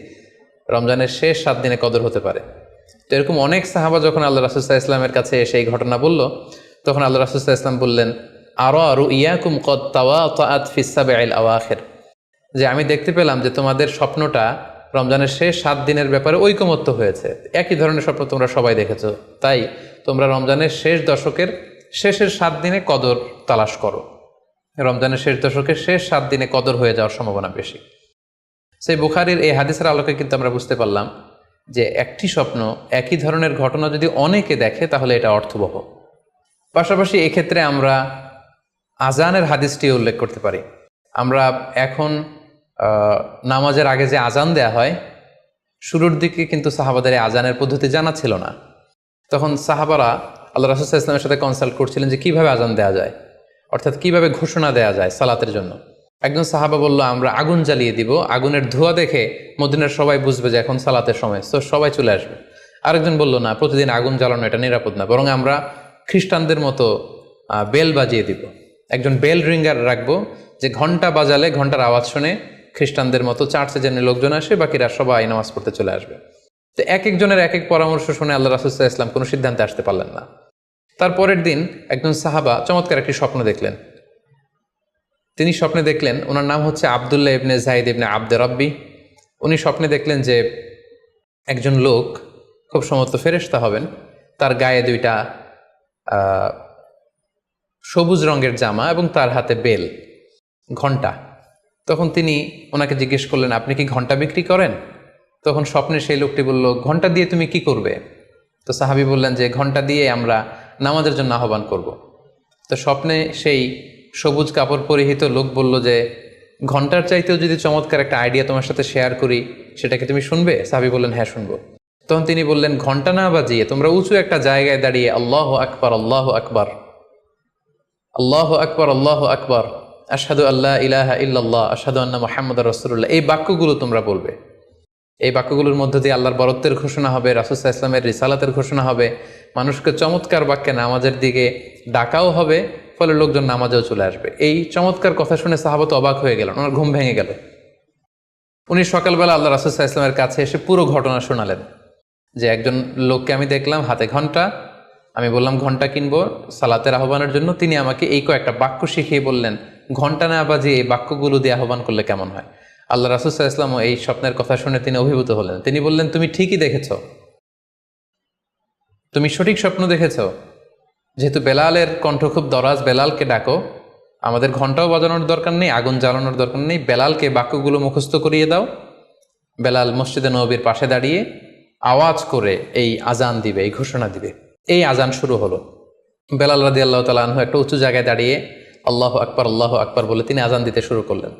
A: রমজানের শেষ 7 দিনে কদর হতে পারে। তো এরকম অনেক সাহাবা যখন আল্লাহ রাসূল সাল্লাল্লাহু আলাইহি ওয়াসাল্লামের কাছে এসে এই ঘটনা বলল, তখন আল্লাহ রাসূল সাল্লাল্লাহু আলাইহি ওয়াসাল্লাম বললেন, আরা রুইয়াকুম কদ তাওয়াতাআত ফিস সাবইল আওয়াখির, যে আমি দেখতে পেলাম যে তোমাদের স্বপ্নটা রমজানের শেষ 7 দিনের ব্যাপারে ঐকমত্য হয়েছে। একই ধরনের স্বপ্ন তোমরা সবাই দেখেছো, তাই তোমরা রমজানের শেষ দশকের শেষের 7 দিনে কদর তালাশ করো। রমজানের শেষ দশকের শেষ 7 দিনে কদর হয়ে যাওয়ার সম্ভাবনা বেশি। সেই বুখারীর এই হাদিসের আলোকে কিন্তু আমরা বুঝতে পারলাম যে একটি স্বপ্ন, একই ধরনের ঘটনা যদি অনেকে দেখে তাহলে এটা অর্থবহ। পাশাপাশি এক্ষেত্রে আমরা আজানের হাদিসটি উল্লেখ করতে পারি। আমরা এখন নামাজের আগে যে আজান দেয়া হয়, শুরুর দিকে কিন্তু সাহাবাদের আজানের পদ্ধতি জানা ছিল না। তখন সাহাবারা আল্লাহ রাসূল সাল্লাল্লাহু আলাইহি ওয়াসাল্লামের সাথে কনসাল্ট করছিলেন যে কিভাবে আজান দেয়া যায়, অর্থাৎ কিভাবে ঘোষণা দেয়া যায় সালাতের জন্য। একজন সাহাবা বলল, আমরা আগুন জ্বালিয়ে দিব, আগুনের ধোঁয়া দেখে মদিনার সবাই বুঝবে যে এখন সালাতের সময়, তো সবাই চলে আসবে। আরেকজন বলল, না, প্রতিদিন আগুন জ্বালানো এটা নিরাপদ না, বরং আমরা খ্রিস্টানদের মতো বেল বাজিয়ে দিব, একজন বেল রিঙ্গার রাখবো, যে ঘন্টা বাজালে ঘন্টার আওয়াজ শুনে খ্রিস্টানদের মতো চার্চে যেন লোকজন আসে, বাকিরা সবাই নামাজ পড়তে চলে আসবে। তো এক একজনের এক এক পরামর্শ শুনে আল্লাহ রাসূল সাল্লাল্লাহু আলাইহি ওয়াসাল্লাম কোনো সিদ্ধান্তে আসতে পারলেন না। তারপরের দিন একজন সাহাবা চমৎকার একটি স্বপ্ন দেখলেন। তিনি স্বপ্নে দেখলেন, ওনার নাম হচ্ছে আবদুল্লাহ ইবনে যায়েদ ইবনে আব্দে রব্বি। উনি স্বপ্নে দেখলেন যে একজন লোক, খুব সম্ভবত ফেরেশতা হবেন, তার গায়ে দুইটা সবুজ রঙের জামা এবং তার হাতে বেল, ঘণ্টা। তখন তিনি ওনাকে জিজ্ঞেস করলেন, আপনি কি ঘণ্টা বিক্রি করেন? তখন স্বপ্নে সেই লোকটি বলল, ঘণ্টা দিয়ে তুমি কি করবে? তো সাহাবী বললেন যে ঘণ্টা দিয়ে আমরা নামাজের জন্য আহ্বান করব। তো স্বপ্নে সেই সবুজ কাপড় পরিহিত লোক বলল যে ঘণ্টার চাইতেও যদি চমৎকার একটা আইডিয়া তোমার সাথে শেয়ার করি, সেটাকে তুমি শুনবে? সাহাবী বললেন, হ্যাঁ, শুনবো। তখন তিনি বললেন, ঘণ্টা না বাজিয়ে তোমরা উঁচু একটা জায়গায় দাঁড়িয়ে আল্লাহু আকবার, আল্লাহু আকবার, আল্লাহু আকবার, আল্লাহু আকবার, আশহাদু আল্লা ইলাহা ইল্লাল্লাহ, আশহাদু আন্না মুহাম্মাদুর রাসূলুল্লাহ, এই বাক্যগুলো তোমরা বলবে। এই বাক্যগুলোর মধ্য দিয়ে আল্লাহর বরত্বের ঘোষণা হবে, রাসূল সাল্লাল্লাহু আলাইহি ওয়াসাল্লামের রিসালাতের ঘোষণা হবে, মানুষকে চমৎকার বাক্যে নামাজের দিকে ডাকাও হবে, ফলে লোকজন নামাজেও চলে আসবে। এই চমৎকার কথা শুনে সাহাবা তো অবাক হয়ে গেলেন, ওনার ঘুম ভেঙে গেল। উনি সকালবেলা আল্লাহ রাসূল সাল্লাল্লাহু আলাইহি ওয়াসাল্লামের কাছে এসে পুরো ঘটনা শোনালেন যে একজন লোককে আমি দেখলাম হাতে ঘণ্টা, আমি বললাম ঘণ্টা কিনবো সালাতের আহ্বানের জন্য, তিনি আমাকে এই কয়েকটা বাক্য শিখিয়ে বললেন, ঘণ্টা না বাজিয়ে এই বাক্যগুলো দিয়ে আহ্বান করলে কেমন হয়। আল্লাহ রাসূল সাল্লাল্লাহু আলাইহি ওয়াসাল্লাম এই স্বপ্নের কথা শুনে তিনি অভিভূত হলেন। তিনি বললেন, তুমি ঠিকই দেখেছ, তুমি সঠিক স্বপ্ন দেখেছ। যেহেতু বেলালের কণ্ঠ খুব দরাজ, বেলালকে ডাকো, আমাদের ঘণ্টাও বাজানোর দরকার নেই, আগুন জ্বালানোর দরকার নেই, বেলালকে বাক্যগুলো মুখস্থ করিয়ে দাও। বেলাল মসজিদে নববীর পাশে দাঁড়িয়ে আওয়াজ করে এই আজান দিবে, এই ঘোষণা দিবে। এই আজান শুরু হলো। বেলাল রাদিয়াল্লাহু তাআলা আনহু একটা উঁচু জায়গায় দাঁড়িয়ে আল্লাহু আকবার, আল্লাহু আকবার বলে তিনি আজান দিতে শুরু করলেন।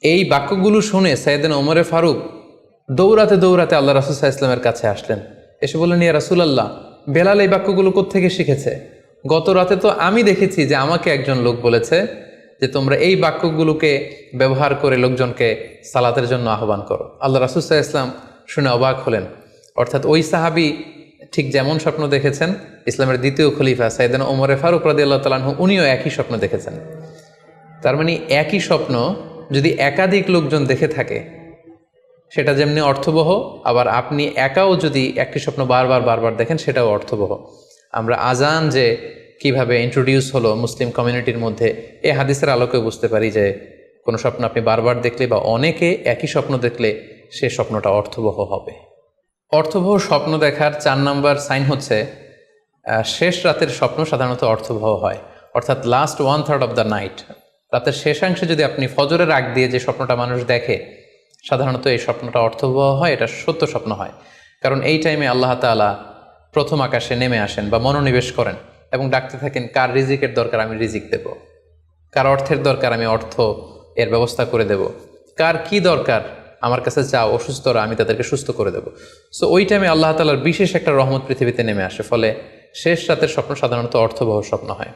A: এই বাক্যগুলো শুনে সাইয়েদনা ওমরে ফারুক দৌড়াতে দৌড়াতে আল্লাহ রাসূল সাল্লাল্লাহু আলাইহি ওয়াসাল্লামের কাছে আসলেন। এসে বললেন, ইয়া রাসূলুল্লাহ, বেলাল এই বাক্যগুলো কোত্থেকে শিখেছে? গত রাতে তো আমি দেখেছি যে আমাকে একজন লোক বলেছে যে তোমরা এই বাক্যগুলোকে ব্যবহার করে লোকজনকে সালাতের জন্য আহ্বান করো। আল্লাহ রাসূল সাল্লাল্লাহু আলাইহি ওয়াসাল্লাম শুনে অবাক হলেন। অর্থাৎ ওই সাহাবী ঠিক যেমন স্বপ্ন দেখেছেন, ইসলামের দ্বিতীয় খলিফা সাইয়েদনা ওমরে ফারুক রাদিয়াল্লাহু তাআলা আনহু উনিও একই স্বপ্ন দেখেছেন। তার মানে একই স্বপ্ন যদি একাধিক লোকজন দেখে থাকে, সেটা যেমনি অর্থবহ, আবার আপনি একাও যদি একটি স্বপ্ন বারবার বারবার দেখেন, সেটাও অর্থবহ। আমরা আজান যে কিভাবে ইন্ট্রোডিউস হলো মুসলিম কমিউনিটির মধ্যে, এই হাদিসের আলোকে বুঝতে পারি যে কোনো স্বপ্ন আপনি বারবার দেখলে বা অনেকে একই স্বপ্ন দেখলে সে স্বপ্নটা অর্থবহ হবে। অর্থবহ স্বপ্ন দেখার 4 নম্বর সাইন হচ্ছে শেষ রাতের স্বপ্ন সাধারণত অর্থবহ হয়, অর্থাৎ লাস্ট 1/3 অফ দ্য নাইট, রাতের শেষাংশে যদি আপনি ফজরের আগ দিয়ে যে স্বপ্নটা মানুষ দেখে, সাধারণত এই স্বপ্নটা অর্থবহ হয়, এটা সত্য স্বপ্ন হয়। কারণ এই টাইমে আল্লাহ তাআলা প্রথম আকাশে নেমে আসেন বা মনোনিবেশ করেন এবং ডাকতে থাকেন, কার রিজিকের দরকার আমি রিজিক দেব, কার অর্থের দরকার আমি অর্থ এর ব্যবস্থা করে দেব, কার কি দরকার আমার কাছে চাও, অসুস্থরা আমি তাদেরকে সুস্থ করে দেব। সো ওই টাইমে আল্লাহ তাআলার বিশেষ একটা রহমত পৃথিবীতে নেমে আসে, ফলে শেষ রাতের স্বপ্ন সাধারণত অর্থবহ স্বপ্ন হয়।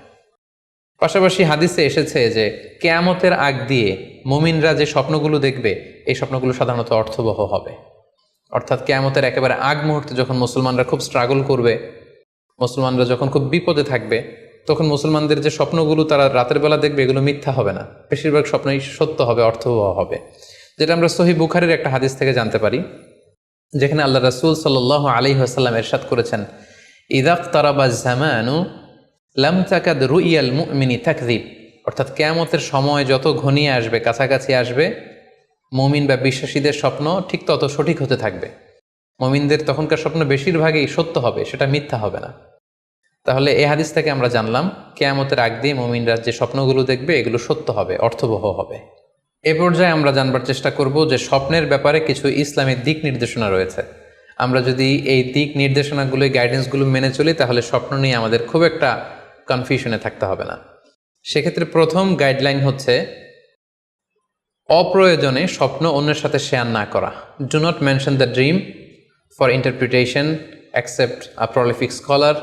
A: পাশাপাশি হাদিসে এসেছে যে কিয়ামতের আগ দিয়ে মুমিনরা যে স্বপ্নগুলো দেখবে, এই স্বপ্নগুলো সাধারণত অর্থবহ হবে। অর্থাৎ কিয়ামতের একেবারে আগ মুহূর্তে যখন মুসলমানরা খুব স্ট্রাগল করবে, মুসলমানরা যখন খুব বিপদে থাকবে, তখন মুসলমানদের যে স্বপ্নগুলো তারা রাতের বেলা দেখবে, এগুলো মিথ্যা হবে না, বেশিরভাগ স্বপ্নই সত্য হবে, অর্থবহ হবে। যেটা আমরা সহিহ বুখারীর একটা হাদিস থেকে জানতে পারি, যেখানে আল্লাহ রাসূল সাল্লাল্লাহু আলাইহি ওয়াসাল্লাম ইরশাদ করেছেন, ইযা ইকতারাবা যামানু লাম তাকাদ রুইয়াল মুমিনি তাকযিব, অর্থাৎ কিয়ামতের সময় যত ঘনিয়ে আসবে, কাছাকাছি আসবে, মুমিন বা বিশ্বাসীদের স্বপ্ন ঠিক তত সঠিক হতে থাকবে। মুমিনদের তখনকার স্বপ্ন বেশিরভাগই সত্য হবে, সেটা মিথ্যা হবে না। তাহলে এই হাদিস থেকে আমরা জানলাম কিয়ামতের আগ দিয়ে মুমিনরা যে স্বপ্নগুলো দেখবে, এগুলো সত্য হবে, অর্থবহ হবে। এ পর্যায়ে আমরা জানবার চেষ্টা করব যে স্বপ্নের ব্যাপারে কিছু ইসলামের দিক নির্দেশনা রয়েছে। আমরা যদি এই দিক নির্দেশনাগুলো, গাইডেন্সগুলো মেনে চলি, তাহলে স্বপ্ন নিয়ে আমাদের খুব একটা কনফিউশনে থাকতে হবে না। সেক্ষেত্রে প্রথম গাইডলাইন হচ্ছে অপ্রয়োজনে স্বপ্ন অন্যের সাথে শেয়ার না করা। Do not mention the dream for interpretation except a prolific scholar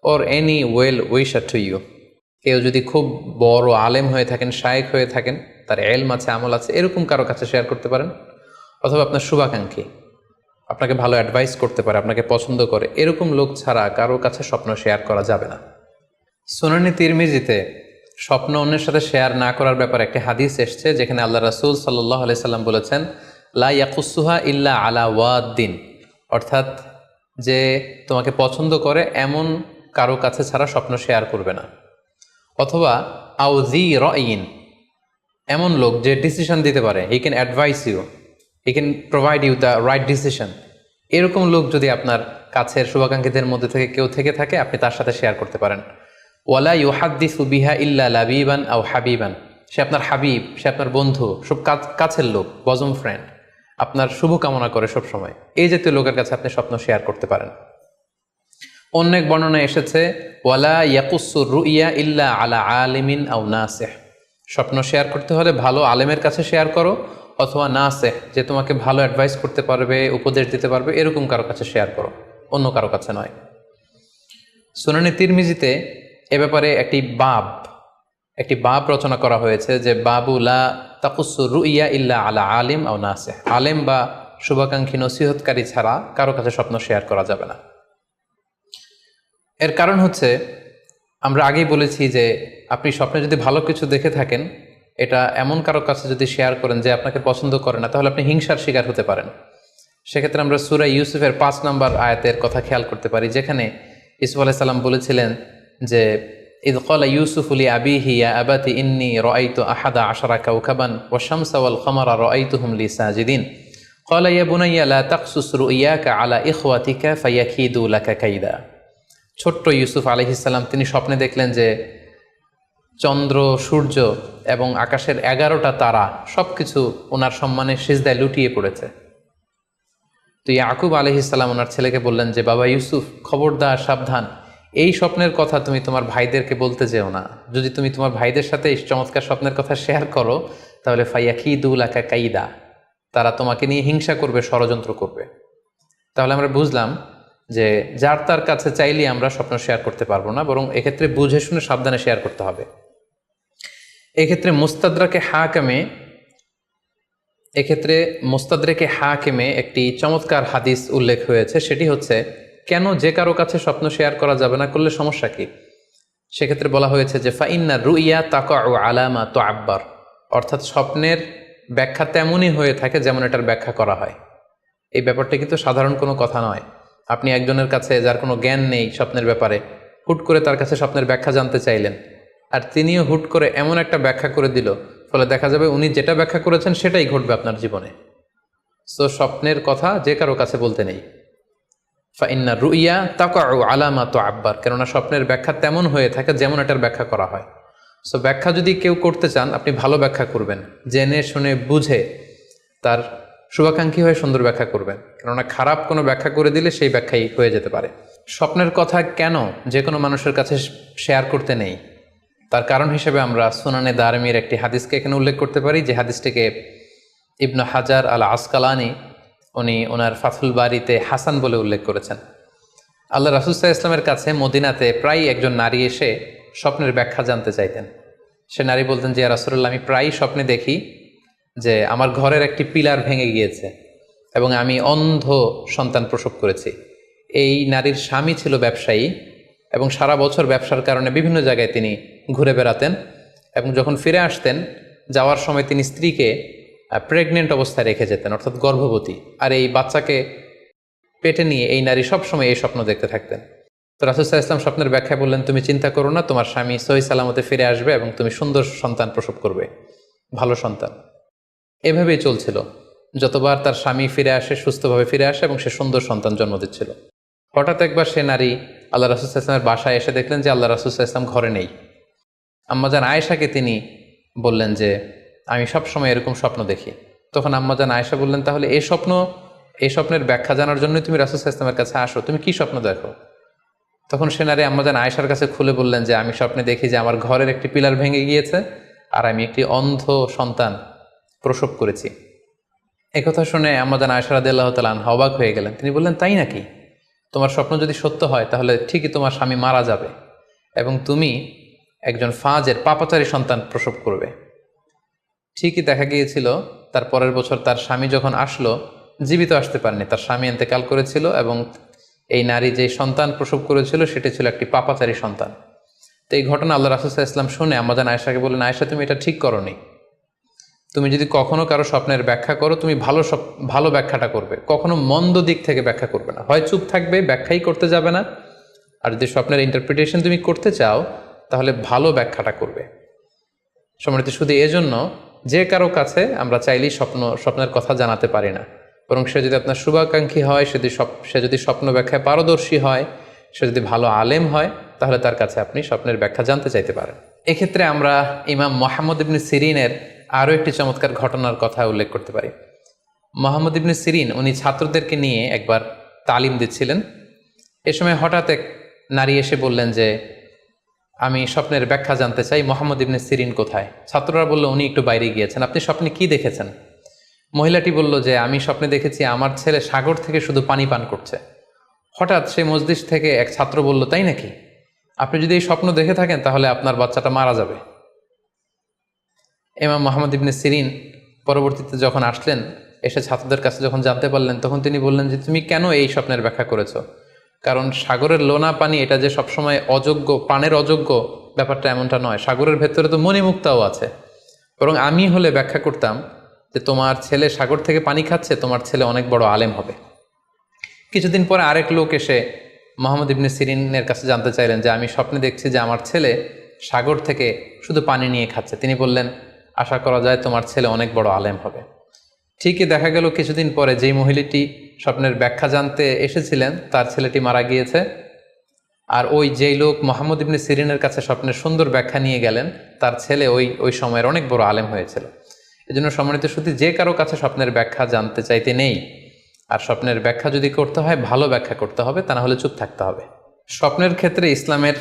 A: or any well wisher to you। কেউ যদি খুব বড় আলেম হয়ে থাকেন, শায়েখ হয়ে থাকেন, তার এলম আছে, আমল আছে, এরকম কারো কাছে শেয়ার করতে পারেন। অথবা আপনার শুভাকাঙ্ক্ষী, আপনাকে ভালো অ্যাডভাইস করতে পারে, আপনাকে পছন্দ করে, এরকম লোক ছাড়া কারো কাছে স্বপ্ন শেয়ার করা যাবে না। সুনানে তিরমিজিতে স্বপ্ন অন্যের সাথে শেয়ার না করার ব্যাপারে একটি হাদিস এসছে, যেখানে আল্লাহ রাসূল সাল্লাল্লাহু আলাইহি সাল্লাম বলেছেন, লা ইয়াকুসুহা ইল্লা আলা ওয়াদ্দিন, অর্থাৎ যে তোমাকে পছন্দ করে এমন কারো কাছে ছাড়া স্বপ্ন শেয়ার করবে না। অথবা আও জি রাইন, এমন লোক যে ডিসিশন দিতে পারে, he can advise you, he can provide you the right decision, এরকম লোক যদি আপনার কাছের শুভাকাঙ্ক্ষীদের মধ্যে থেকে কেউ থেকে থাকে, আপনি তার সাথে শেয়ার করতে পারেন। ওয়ালা ইউহাদ্দিসু বিহা ইল্লা লাবিবান আও হাবিবান, সে আপনার হাবিব, সে আপনার বন্ধু, সব কাছের লোক, বজম ফ্রেন্ড, আপনার শুভ কামনা করে সব সময়, এই জাতীয় লোকের কাছে আপনি স্বপ্ন শেয়ার করতে পারেন। অন্য এক বর্ণনায় এসেছে, ওয়ালা ইয়াকুসুর রুইয়া ইল্লা আলা আলিমিন আও নাসিহ, স্বপ্ন শেয়ার করতে হলে ভালো আলেমের কাছে শেয়ার করো, অথবা নাসিহ, যে তোমাকে ভালো অ্যাডভাইস করতে পারবে, উপদেশ দিতে পারবে, এরকম কারো কাছে শেয়ার করো, অন্য কারো কাছে নয়। সুনানে তিরমিজিতে এ ব্যাপারে একটি বাব রচনা করা হয়েছে, যে বাবু লা তাকুসুর রুইয়া ইল্লা আলা আলিম আও নাসিহ, আলেম বা শুভাকাঙ্ক্ষী নসিহতকারী ছাড়া কারো কাছে স্বপ্ন শেয়ার করা যাবে না। এর কারণ হচ্ছে, আমরা আগেই বলেছি যে আপনি স্বপ্নে যদি ভালো কিছু দেখে থাকেন, এটা এমন কারো কাছে যদি শেয়ার করেন যে আপনাকে পছন্দ করে না, তাহলে আপনি হিংসার শিকার হতে পারেন। সেক্ষেত্রে আমরা সূরা ইউসুফের 5 নম্বর আয়াতের কথা খেয়াল করতে পারি, যেখানে ইউসুফ আলাইহিস সালাম বলেছিলেন যে ইয ক্বালা ইউসুফু লি আবিহি ইয়া আবাতি ইন্নী রাআইতু আহাদা আশারা কাওকাবান ওয়া শামসা ওয়াল কমারা রাআইতুহুম লি সাজিদিন ক্বালা ইয়া বুনাইয়া লা তাকসুস রুইয়াকা আলা ইখওয়াতিকা ফায়াকিদু লাকা কাইদা। ছোট্ট ইউসুফ আলাইহিস সালাম তিনি স্বপ্নে দেখলেন যে চন্দ্র, সূর্য এবং আকাশের 11টা তারা সব কিছু ওনার সম্মানে সিজদায় লুটিয়ে পড়েছে। তো ইয়াকুব আলাইহিস সালাম ওনার ছেলেকে বললেন যে, বাবা ইউসুফ, খবরদার, সাবধান, এই স্বপ্নের কথা তুমি তোমার ভাইদেরকে বলতে যেও না। যদি তুমি তোমার ভাইদের সাথে এই চমৎকার স্বপ্নের কথা শেয়ার করো, তাহলে ফায়াকিদু লাকা কাইদা, তারা তোমাকে নিয়ে হিংসা করবে, ষড়যন্ত্র করবে। তাহলে আমরা বুঝলাম যে যার তার কাছে চাইলে আমরা স্বপ্ন শেয়ার করতে পারবো না, বরং এক্ষেত্রে বুঝে শুনে সাবধানে শেয়ার করতে হবে। এক্ষেত্রে মুস্তাদরেকে হাকিমে একটি চমৎকার হাদিস উল্লেখ হয়েছে, সেটি হচ্ছে কেন যে কারো কাছে স্বপ্ন শেয়ার করা যাবে না, করলে সমস্যা কি। সেক্ষেত্রে বলা হয়েছে যে ফাইন্না রুইয়া তাকাউ আলামা তুআব্বার, অর্থাৎ স্বপ্নের ব্যাখ্যা তেমনই হয়ে থাকে যেমন এটার ব্যাখ্যা করা হয়। এই ব্যাপারটা কিন্তু সাধারণ কোনো কথা নয়। আপনি একজনের কাছে, যার কোনো জ্ঞান নেই স্বপ্নের ব্যাপারে, হুট করে তার কাছে স্বপ্নের ব্যাখ্যা জানতে চাইলেন, আর তিনিও হুট করে এমন একটা ব্যাখ্যা করে দিল, ফলে দেখা যাবে উনি যেটা ব্যাখ্যা করেছেন সেটাই ঘটবে আপনার জীবনে। সো স্বপ্নের কথা যে কারো কাছে বলতে নেই। ফাইন্না রুইয়া তাকাউ আলামা তুআব্বার, কেননা স্বপ্নের ব্যাখ্যা তেমন হয়ে থাকে যেমন এটার ব্যাখ্যা করা হয়। সো ব্যাখ্যা যদি কেউ করতে চান, আপনি ভালো ব্যাখ্যা করবেন, জেনে শুনে বুঝে তার শুভাকাঙ্ক্ষী হয়ে সুন্দর ব্যাখ্যা করবেন, কেননা খারাপ কোনো ব্যাখ্যা করে দিলে সেই ব্যাখ্যাই হয়ে যেতে পারে। স্বপ্নের কথা কেন যে কোনো মানুষের কাছে শেয়ার করতে নেই, তার কারণ হিসেবে আমরা সুনানে দারমির একটি হাদিসকে এখানে উল্লেখ করতে পারি, যে হাদিসটিকে ইবনু হাজার আল আসকালানি উনি ওনার ফাথুল বারিতে হাসান বলে উল্লেখ করেছেন। আল্লাহ রাসূল সাল্লাল্লাহু আলাইহি ওয়াসাল্লামের কাছে মদিনাতে প্রায় একজন নারী এসে স্বপ্নের ব্যাখ্যা জানতে চাইতেন। সে নারী বলতেন যে, ইয়া রাসূলুল্লাহ, আমি প্রায়ই স্বপ্নে দেখি যে আমার ঘরের একটি পিলার ভেঙে গিয়েছে এবং আমি অন্ধ সন্তান প্রসব করেছি। এই নারীর স্বামী ছিল ব্যবসায়ী এবং সারা বছর ব্যবসার কারণে বিভিন্ন জায়গায় তিনি ঘুরে বেড়াতেন, এবং যখন ফিরে আসতেন, যাওয়ার সময় তিনি স্ত্রীকে প্রেগনেন্ট অবস্থায় রেখে যেতেন, অর্থাৎ গর্ভবতী, আর এই বাচ্চাকে পেটে নিয়ে এই নারী সবসময় এই স্বপ্ন দেখতে থাকতেন। তো রাসূল সাল্লাল্লাহু আলাইহি ওয়াসাল্লাম স্বপ্নের ব্যাখ্যা বললেন, তুমি চিন্তা করো না, তোমার স্বামী সহি সালামতে ফিরে আসবে এবং তুমি সুন্দর সন্তান প্রসব করবে, ভালো সন্তান। এভাবেই চলছিল, যতবার তার স্বামী ফিরে আসে, সুস্থভাবে ফিরে আসে এবং সে সুন্দর সন্তান জন্ম দিচ্ছিল। হঠাৎ একবার সে নারী আল্লাহ রাসূল সাল্লাল্লাহু আলাইহি ওয়াসাল্লামের বাসায় এসে দেখলেন যে আল্লাহ রাসূল সাল্লাল্লাহু আলাইহি ওয়াসাল্লাম ঘরে নেই। আম্মাজান আয়েশাকে তিনি বললেন যে, আমি সবসময় এরকম স্বপ্ন দেখি। তখন আম্মাজান আয়েশা বললেন, তাহলে এই স্বপ্নের ব্যাখ্যা জানার জন্যই তুমি রাসূল সাল্লাল্লাহু আলাইহি ওয়াসাল্লামের কাছে আসো, তুমি কি স্বপ্ন দেখো? তখন সে নারী আম্মাজান আয়েশার কাছে খুলে বললেন যে, আমি স্বপ্নে দেখি যে আমার ঘরের একটি পিলার ভেঙে গিয়েছে আর আমি একটি অন্ধ সন্তান প্রসব করেছি। একথা শুনে আম্মাজান আয়েশা রাদিয়াল্লাহু তাআলা আনহা অবাক হয়ে গেলেন। তিনি বললেন, তাই নাকি? তোমার স্বপ্ন যদি সত্য হয়, তাহলে ঠিকই তোমার স্বামী মারা যাবে এবং তুমি একজন ফাজের পাপাচারী সন্তান প্রসব করবে। ঠিকই দেখা গিয়েছিল তার পরের বছর তার স্বামী যখন আসলো, জীবিত আসতে পারেনি, তার স্বামী ইন্তেকাল করেছিল এবং এই নারী যে সন্তান প্রসব করেছিল সেটি ছিল একটি পাপাচারী সন্তান। তো এই ঘটনা আল্লাহ রাসূল সাল্লাল্লাহু আলাইহি ওয়াসাল্লাম শুনে আমাদের আয়েশাকে বললেন, আয়েশা তুমি এটা ঠিক করোনি, তুমি যদি কখনো কারো স্বপ্নের ব্যাখ্যা করো তুমি ভালো ব্যাখ্যাটা করবে, কখনো মন্দ দিক থেকে ব্যাখ্যা করবে না, হয় চুপ থাকবে, ব্যাখ্যাই করতে যাবে না, আর যদি স্বপ্নের ইন্টারপ্রিটেশন তুমি করতে চাও তাহলে ভালো ব্যাখ্যাটা করবে। সম্মানিত শুধু এজন্য যে কারো কাছে আমরা চাইলেই স্বপ্নের কথা জানাতে পারি না, বরং সে যদি আপনার শুভাকাঙ্ক্ষী হয়, সে যদি স্বপ্ন ব্যাখ্যায় পারদর্শী হয়, সে যদি ভালো আলেম হয়, তাহলে তার কাছে আপনি স্বপ্নের ব্যাখ্যা জানতে চাইতে পারেন। এক্ষেত্রে আমরা ইমাম মুহাম্মদ ইবনে সিরিনের আরও একটি চমৎকার ঘটনার কথা উল্লেখ করতে পারি। মুহাম্মদ ইবনে সিরিন উনি ছাত্রদেরকে নিয়ে একবার তালিম দিচ্ছিলেন। এ সময় হঠাৎ এক নারী এসে বললেন যে আমি স্বপ্নের ব্যাখ্যা জানতে চাই, মুহাম্মদ ইবনে সিরিন কোথায়? ছাত্ররা বলল উনি একটু বাইরে গিয়েছেন, আপনি স্বপ্নে কি দেখেছেন? মহিলাটি বলল যে আমি স্বপ্নে দেখেছি আমার ছেলে সাগর থেকে শুধু পানি পান করছে। হঠাৎ সেই মসজিদ থেকে এক ছাত্র বলল, তাই নাকি? আপনি যদি এই স্বপ্ন দেখে থাকেন তাহলে আপনার বাচ্চাটা মারা যাবে। ইমাম মুহাম্মদ ইবনে সিরিন পরবর্তীতে যখন আসলেন, এসে ছাত্রদের কাছে যখন জানতে পারলেন, তখন তিনি বললেন যে তুমি কেন এই স্বপ্নের ব্যাখ্যা করেছো? কারণ সাগরের লোনা পানি এটা যে সবসময় অযোগ্য, পানের অযোগ্য ব্যাপারটা এমনটা নয়, সাগরের ভেতরে তো মণিমুক্তাও আছে। বরং আমি হলে ব্যাখ্যা করতাম যে তোমার ছেলে সাগর থেকে পানি খাচ্ছে, তোমার ছেলে অনেক বড় আলেম হবে। কিছুদিন পরে আরেক লোক এসে মুহাম্মদ ইবনে সিরিনের কাছে জানতে চাইলেন যে আমি স্বপ্নে দেখছি যে আমার ছেলে সাগর থেকে শুধু পানি নিয়ে খাচ্ছে। তিনি বললেন আশা করা যায় তোমার ছেলে অনেক বড় আলেম হবে। ঠিকই দেখা গেল কিছুদিন পরে যেই মহিলাটি স্বপ্নের ব্যাখ্যা জানতে এসেছিলেন তার ছেলেটি মারা গিয়েছে, আর ওই যেই লোক মুহাম্মদ ইবনে সিরিনের কাছে স্বপ্নের সুন্দর ব্যাখ্যা নিয়ে গেলেন তার ছেলে ওই সময়ের অনেক বড় আলেম হয়েছিল। এজন্য সম্মানিত শুধু যে কারো কাছে স্বপ্নের ব্যাখ্যা জানতে চাইতে নেই, আর স্বপ্নের ব্যাখ্যা যদি করতে হয় ভালো ব্যাখ্যা করতে হবে, তা না হলে চুপ থাকতে হবে। স্বপ্নের ক্ষেত্রে ইসলামের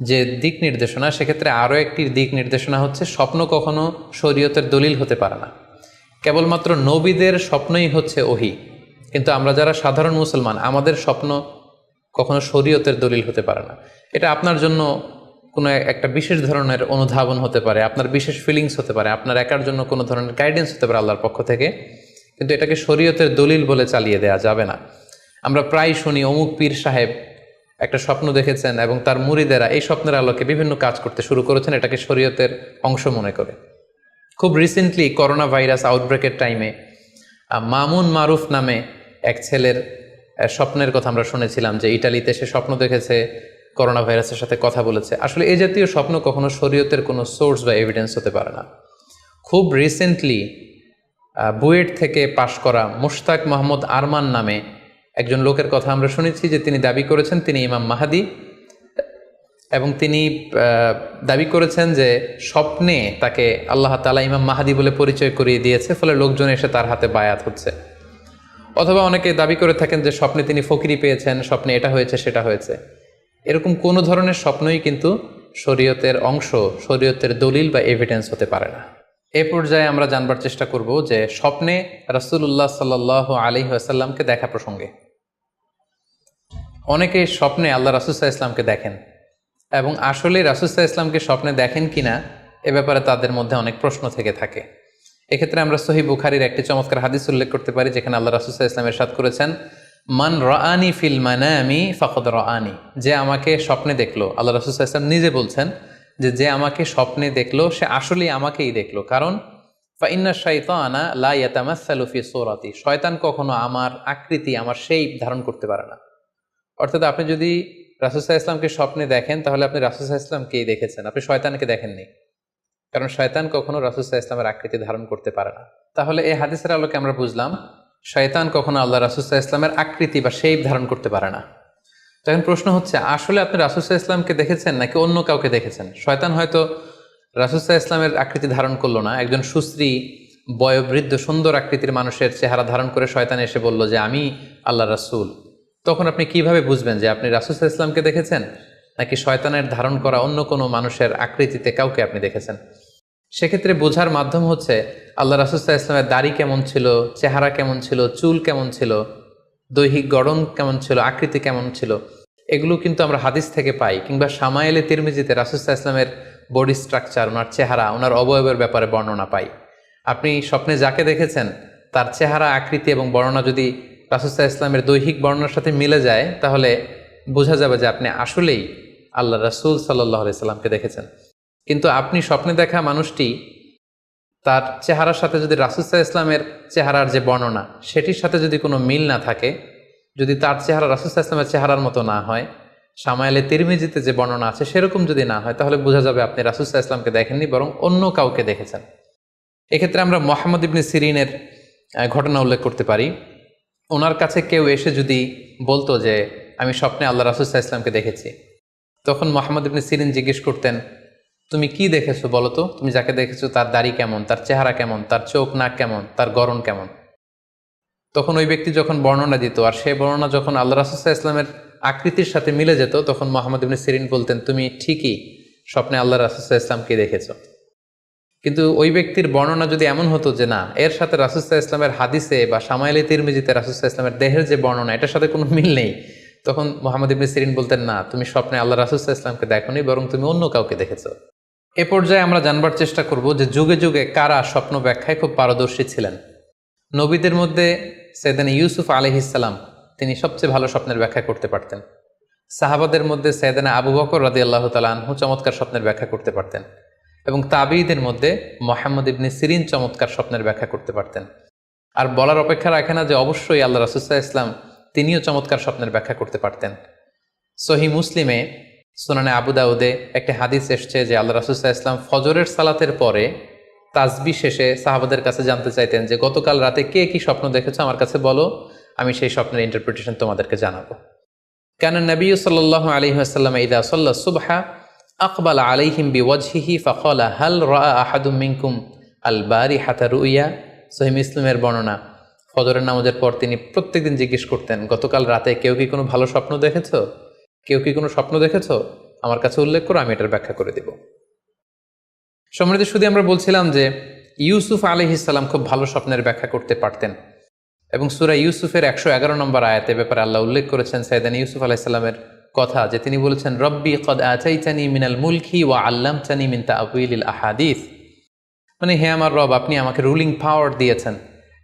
A: যে দিক নির্দেশনা, সেক্ষেত্রে আরও একটি দিক নির্দেশনা হচ্ছে স্বপ্ন কখনো শরীয়তের দলিল হতে পারে না। কেবলমাত্র নবীদের স্বপ্নই হচ্ছে ওহী, কিন্তু আমরা যারা সাধারণ মুসলমান আমাদের স্বপ্ন কখনো শরীয়তের দলিল হতে পারে না। এটা আপনার জন্য কোনো একটা বিশেষ ধরনের অনুধাবন হতে পারে, আপনার বিশেষ ফিলিংস হতে পারে, আপনার একার জন্য কোনো ধরনের গাইডেন্স হতে পারে আল্লাহর পক্ষ থেকে, কিন্তু এটাকে শরীয়তের দলিল বলে চালিয়ে দেওয়া যাবে না। আমরা প্রায় শুনি অমুক পীর সাহেব একটা স্বপ্ন দেখেছেন এবং তার মুরিদেরা এই স্বপ্নের আলোকে বিভিন্ন কাজ করতে শুরু করেছেন, এটাকে শরীয়তের অংশ মনে করে। খুব রিসেন্টলি করোনা ভাইরাস আউটব্রেকের টাইমে মামুন মারুফ নামে এক ছেলের স্বপ্নের কথা আমরা শুনেছিলাম যে ইটালিতে সে স্বপ্ন দেখেছে করোনা ভাইরাসের সাথে কথা বলেছে। আসলে এই জাতীয় স্বপ্ন কখনো শরীয়তের কোনো সোর্স বা এভিডেন্স হতে পারে না। খুব রিসেন্টলি বুয়েট থেকে পাশ করা মুশতাক মোহাম্মদ আরমান নামে একজন লোকের কথা আমরা শুনেছি যে তিনি দাবি করেছেন তিনি ইমাম মাহাদি, এবং তিনি দাবি করেছেন যে স্বপ্নে তাকে আল্লাহ তাআলা ইমাম মাহাদি বলে পরিচয় করিয়ে দিয়েছে, ফলে লোকজন এসে তার হাতে বায়াত হচ্ছে। অথবা অনেকে দাবি করে থাকেন যে স্বপ্নে তিনি ফকিরি পেয়েছেন, স্বপ্নে এটা হয়েছে সেটা হয়েছে। এরকম কোনো ধরনের স্বপ্নই কিন্তু শরীয়তের অংশ, শরীয়তের দলিল বা এভিডেন্স হতে পারে না। এ পর্যায়ে আমরা জানবার চেষ্টা করব যে স্বপ্নে রাসূলুল্লাহ সাল্লাল্লাহু আলাইহি ওয়াসাল্লামকে দেখা প্রসঙ্গে অনেকে স্বপ্নে আল্লাহ রাসূল সাল্লাল্লাহু আলাইহি ওয়াসাল্লামকে দেখেন, এবং আসলে রাসূল সাল্লাল্লাহু আলাইহি ওয়াসাল্লামকে স্বপ্নে দেখেন কিনা এ ব্যাপারে তাদের মধ্যে অনেক প্রশ্ন থেকে থাকে। এক্ষেত্রে আমরা সহিহ বুখারীর একটি চমৎকার হাদিস উল্লেখ করতে পারি, যেখানে আল্লাহ রাসূল সাল্লাল্লাহু আলাইহি ওয়াসাল্লাম ইরশাদ করেছেন, মান রাআনি ফিল মানামি ফাকাদ রাআনি, যে আমাকে স্বপ্নে দেখলো, আল্লাহ রাসূল সাল্লাল্লাহু আলাইহি ওয়াসাল্লাম নিজে বলছেন যে আমাকে স্বপ্নে দেখলো সে আসলেই আমাকেই দেখলো। কারণ ফা ইন্না শাইতানা লা ইয়াতামাসসালু ফি সূরাতি, শয়তান কখনো আমার আকৃতি, আমার শেপ ধারণ করতে পারে না। অর্থাৎ আপনি যদি রাসূল সাল্লাল্লাহু আলাইহি ওয়াসাল্লামকে স্বপ্নে দেখেন তাহলে আপনি রাসূল সাল্লাল্লাহু আলাইহি ওয়াসাল্লামকেই দেখেছেন, আপনি শয়তানকে দেখেননি। কারণ শয়তান কখনো রাসূল সাল্লাল্লাহু আলাইহি ওয়াসাল্লামের আকৃতি ধারণ করতে পারে না। তাহলে এই হাদিসের আলোকে আমরা বুঝলাম শয়তান কখনো আল্লাহ রাসূল সাল্লাল্লাহু আলাইহি ওয়াসাল্লামের আকৃতি বা শেপ ধারণ করতে পারে না। তখন প্রশ্ন হচ্ছে আসলে আপনি রাসূল সাল্লাল্লাহু আলাইহি ওয়াসাল্লামকে দেখেছেন নাকি অন্য কাউকে দেখেছেন? শয়তান হয়তো রাসূল সাল্লাল্লাহু আলাইহি ওয়াসাল্লামের আকৃতি ধারণ করলো না, একজন সুশ্রী বয়োবৃদ্ধ সুন্দর আকৃতির মানুষের চেহারা ধারণ করে শয়তান এসে বলল যে আমি আল্লাহ রাসূল। তখন আপনি কিভাবে বুঝবেন যে আপনি রাসূল সাল্লাল্লাহু আলাইহি ওয়াসাল্লামকে দেখেছেন নাকি শয়তানের ধারণ করা অন্য কোনো মানুষের আকৃতিতে কাউকে আপনি দেখেছেন? সেক্ষেত্রে বোঝার মাধ্যম হচ্ছে আল্লাহ রাসূল সাল্লাল্লাহু আলাইহি ওয়াসাল্লামের দাড়ি কেমন ছিল, চেহারা কেমন ছিল, চুল কেমন ছিল, দৈহিক গড়ন কেমন ছিল, আকৃতি কেমন ছিল, এগুলো কিন্তু আমরা হাদিস থেকে পাই, কিংবা শামায়েলে তিরমিজিতে রাসূল সাল্লাল্লাহু আলাইহি ওয়াসাল্লামের বডি স্ট্রাকচার, ওনার চেহারা, ওনার অবয়বের ব্যাপারে বর্ণনা পাই। আপনি স্বপ্নে যাকে দেখেছেন তার চেহারা, আকৃতি এবং বর্ণনা যদি রাসূল সাল্লাল্লাহু আলাইহি ওয়াসাল্লামের দৈহিক বর্ণনার সাথে মিলে যায়, তাহলে বোঝা যাবে যে আপনি আসলেই আল্লাহ রাসূল সাল্লাল্লাহু আলাইহি সাল্লামকে দেখেছেন। কিন্তু আপনি স্বপ্নে দেখা মানুষটি, তার চেহারার সাথে যদি রাসূল সাল্লাল্লাহু আলাইহি ওয়াসাল্লামের চেহারার যে বর্ণনা সেটির সাথে যদি কোনো মিল না থাকে, যদি তার চেহারা রাসূল সাল্লাল্লাহু আলাইহি ওয়াসাল্লামের চেহারার মতো না হয়, শামায়েলে তিরমিজিতে যে বর্ণনা আছে সেরকম যদি না হয়, তাহলে বোঝা যাবে আপনি রাসূল সাল্লাল্লাহু আলাইহি ওয়াসাল্লামকে দেখেননি, বরং অন্য কাউকে দেখেছেন। এক্ষেত্রে আমরা মুহাম্মদ ইবনে সিরিনের ঘটনা উল্লেখ করতে পারি। ওনার কাছে কেউ এসে যদি বলতো যে আমি স্বপ্নে আল্লাহ রাসূল সাল্লাল্লাহু আলাইহি ওয়াসাল্লামকে দেখেছি, তখন মুহাম্মদ ইবনে সিরিন জিজ্ঞেস করতেন, তুমি কি দেখেছো বলো তো? তুমি যাকে দেখেছো তার দাড়ি কেমন, তার চেহারা কেমন, তার চোখ নাক কেমন, তার গড়ন কেমন? তখন ওই ব্যক্তি যখন বর্ণনা দিত, আর সেই বর্ণনা যখন আল্লাহ রাসূল সাল্লাল্লাহু আলাইহি ওয়াসাল্লামের আকৃতির সাথে মিলে যেত, তখন মুহাম্মদ ইবনে সিরিন বলতেন, তুমি ঠিকই স্বপ্নে আল্লাহ রাসূল সাল্লাল্লাহু আলাইহি ওয়াসাল্লামকে দেখেছো। কিন্তু ওই ব্যক্তির বর্ণনা যদি এমন হতো যে না, এর সাথে রাসূল সাল্লাল্লাহু আলাইহি ওয়াসাল্লামের হাদিসে বা শামায়েলে তিরমিজিতে রাসূল সাল্লাল্লাহু আলাইহি ওয়াসাল্লামের দেহের যে বর্ণনা, এটার সাথে কোনো মিল নেই, তখন মুহাম্মদ ইবনে সিরিন বলতেন, না, তুমি স্বপ্নে আল্লাহ রাসূল সাল্লাল্লাহু আলাইহি ওয়াসাল্লামকে দেখোনি, বরং তুমি অন্য কাউকে দেখেছো। এ পর্যায়ে আমরা জানবার চেষ্টা করব যে যুগে যুগে কারা স্বপ্ন ব্যাখ্যায় খুব পারদর্শী ছিলেন। নবীদের মধ্যে সাইয়েদনা ইউসুফ আলাইহিস সালাম, তিনি সবচেয়ে ভালো স্বপ্নের ব্যাখ্যা করতে পারতেন। সাহাবাদের মধ্যে সাইয়েদনা আবু বকর রাদিয়াল্লাহু তাআলা আনহু চমৎকার স্বপ্নের ব্যাখ্যা করতে পারতেন, এবং তাবিঈদের মধ্যে মুহাম্মদ ইবনে সিরিন চমৎকার স্বপ্নের ব্যাখ্যা করতে পারতেন। আর বলার অপেক্ষা রাখে না যে অবশ্যই আল্লাহ রাসূল সাল্লাল্লাহু আলাইহি ওয়াসাল্লাম তিনিও চমৎকার স্বপ্নের ব্যাখ্যা করতে পারতেন। সহিহ মুসলিমে, সুনানে আবু দাউদে একটি হাদিস এসছে যে আল্লাহ রাসূল সাল্লাল্লাহু আলাইহি ওয়াসাল্লাম ফজরের সালাতের পরে তাসবিহ শেষে সাহাবাদের কাছে জানতে চাইতেন যে গতকাল রাতে কে কি স্বপ্ন দেখেছো আমার কাছে বলো, আমি সেই স্বপ্নের ইন্টারপ্রিটেশন তোমাদেরকে জানাবো। কানা নবী সাল্লাল্লাহু আলাইহি ওয়াসাল্লাম ইযা সাল্লা সুবহা আকবালা আলাইহিম বিওয়াজহিহি ফাকালা হাল রাআ আহাদুম মিনকুম আল বারিহাতা রুইয়া। সহিহ মুসলিমের বর্ণনা, ফজরের নামাজের পর তিনি প্রত্যেকদিন জিজ্ঞেস করতেন, গতকাল রাতে কেউ কি কোনো ভালো স্বপ্ন দেখেছো? কেউ কি কোনো স্বপ্ন দেখেছো? আমার কাছে উল্লেখ করো, আমি এটার ব্যাখ্যা করে দিব। সম্মানিত শুধু আমরা বলছিলাম যে ইউসুফ আলাইহিস সালাম খুব ভালো স্বপ্নের ব্যাখ্যা করতে পারতেন, এবং সূরা ইউসুফের 111 নম্বর আয়াতে ব্যাপারে আল্লাহ উল্লেখ করেছেন সাইয়েদনা ইউসুফ আলাইহিস সালামের কথা, যে তিনি বলেছেন, রব্বি কদ আতাইতানি মিনাল মুলকি ওয়া আল্লামতানি মিন তা'ওয়িলিল আহাদিস। মানে হে আমার রব, আপনি আমাকে রুলিং পাওয়ার দিয়েছেন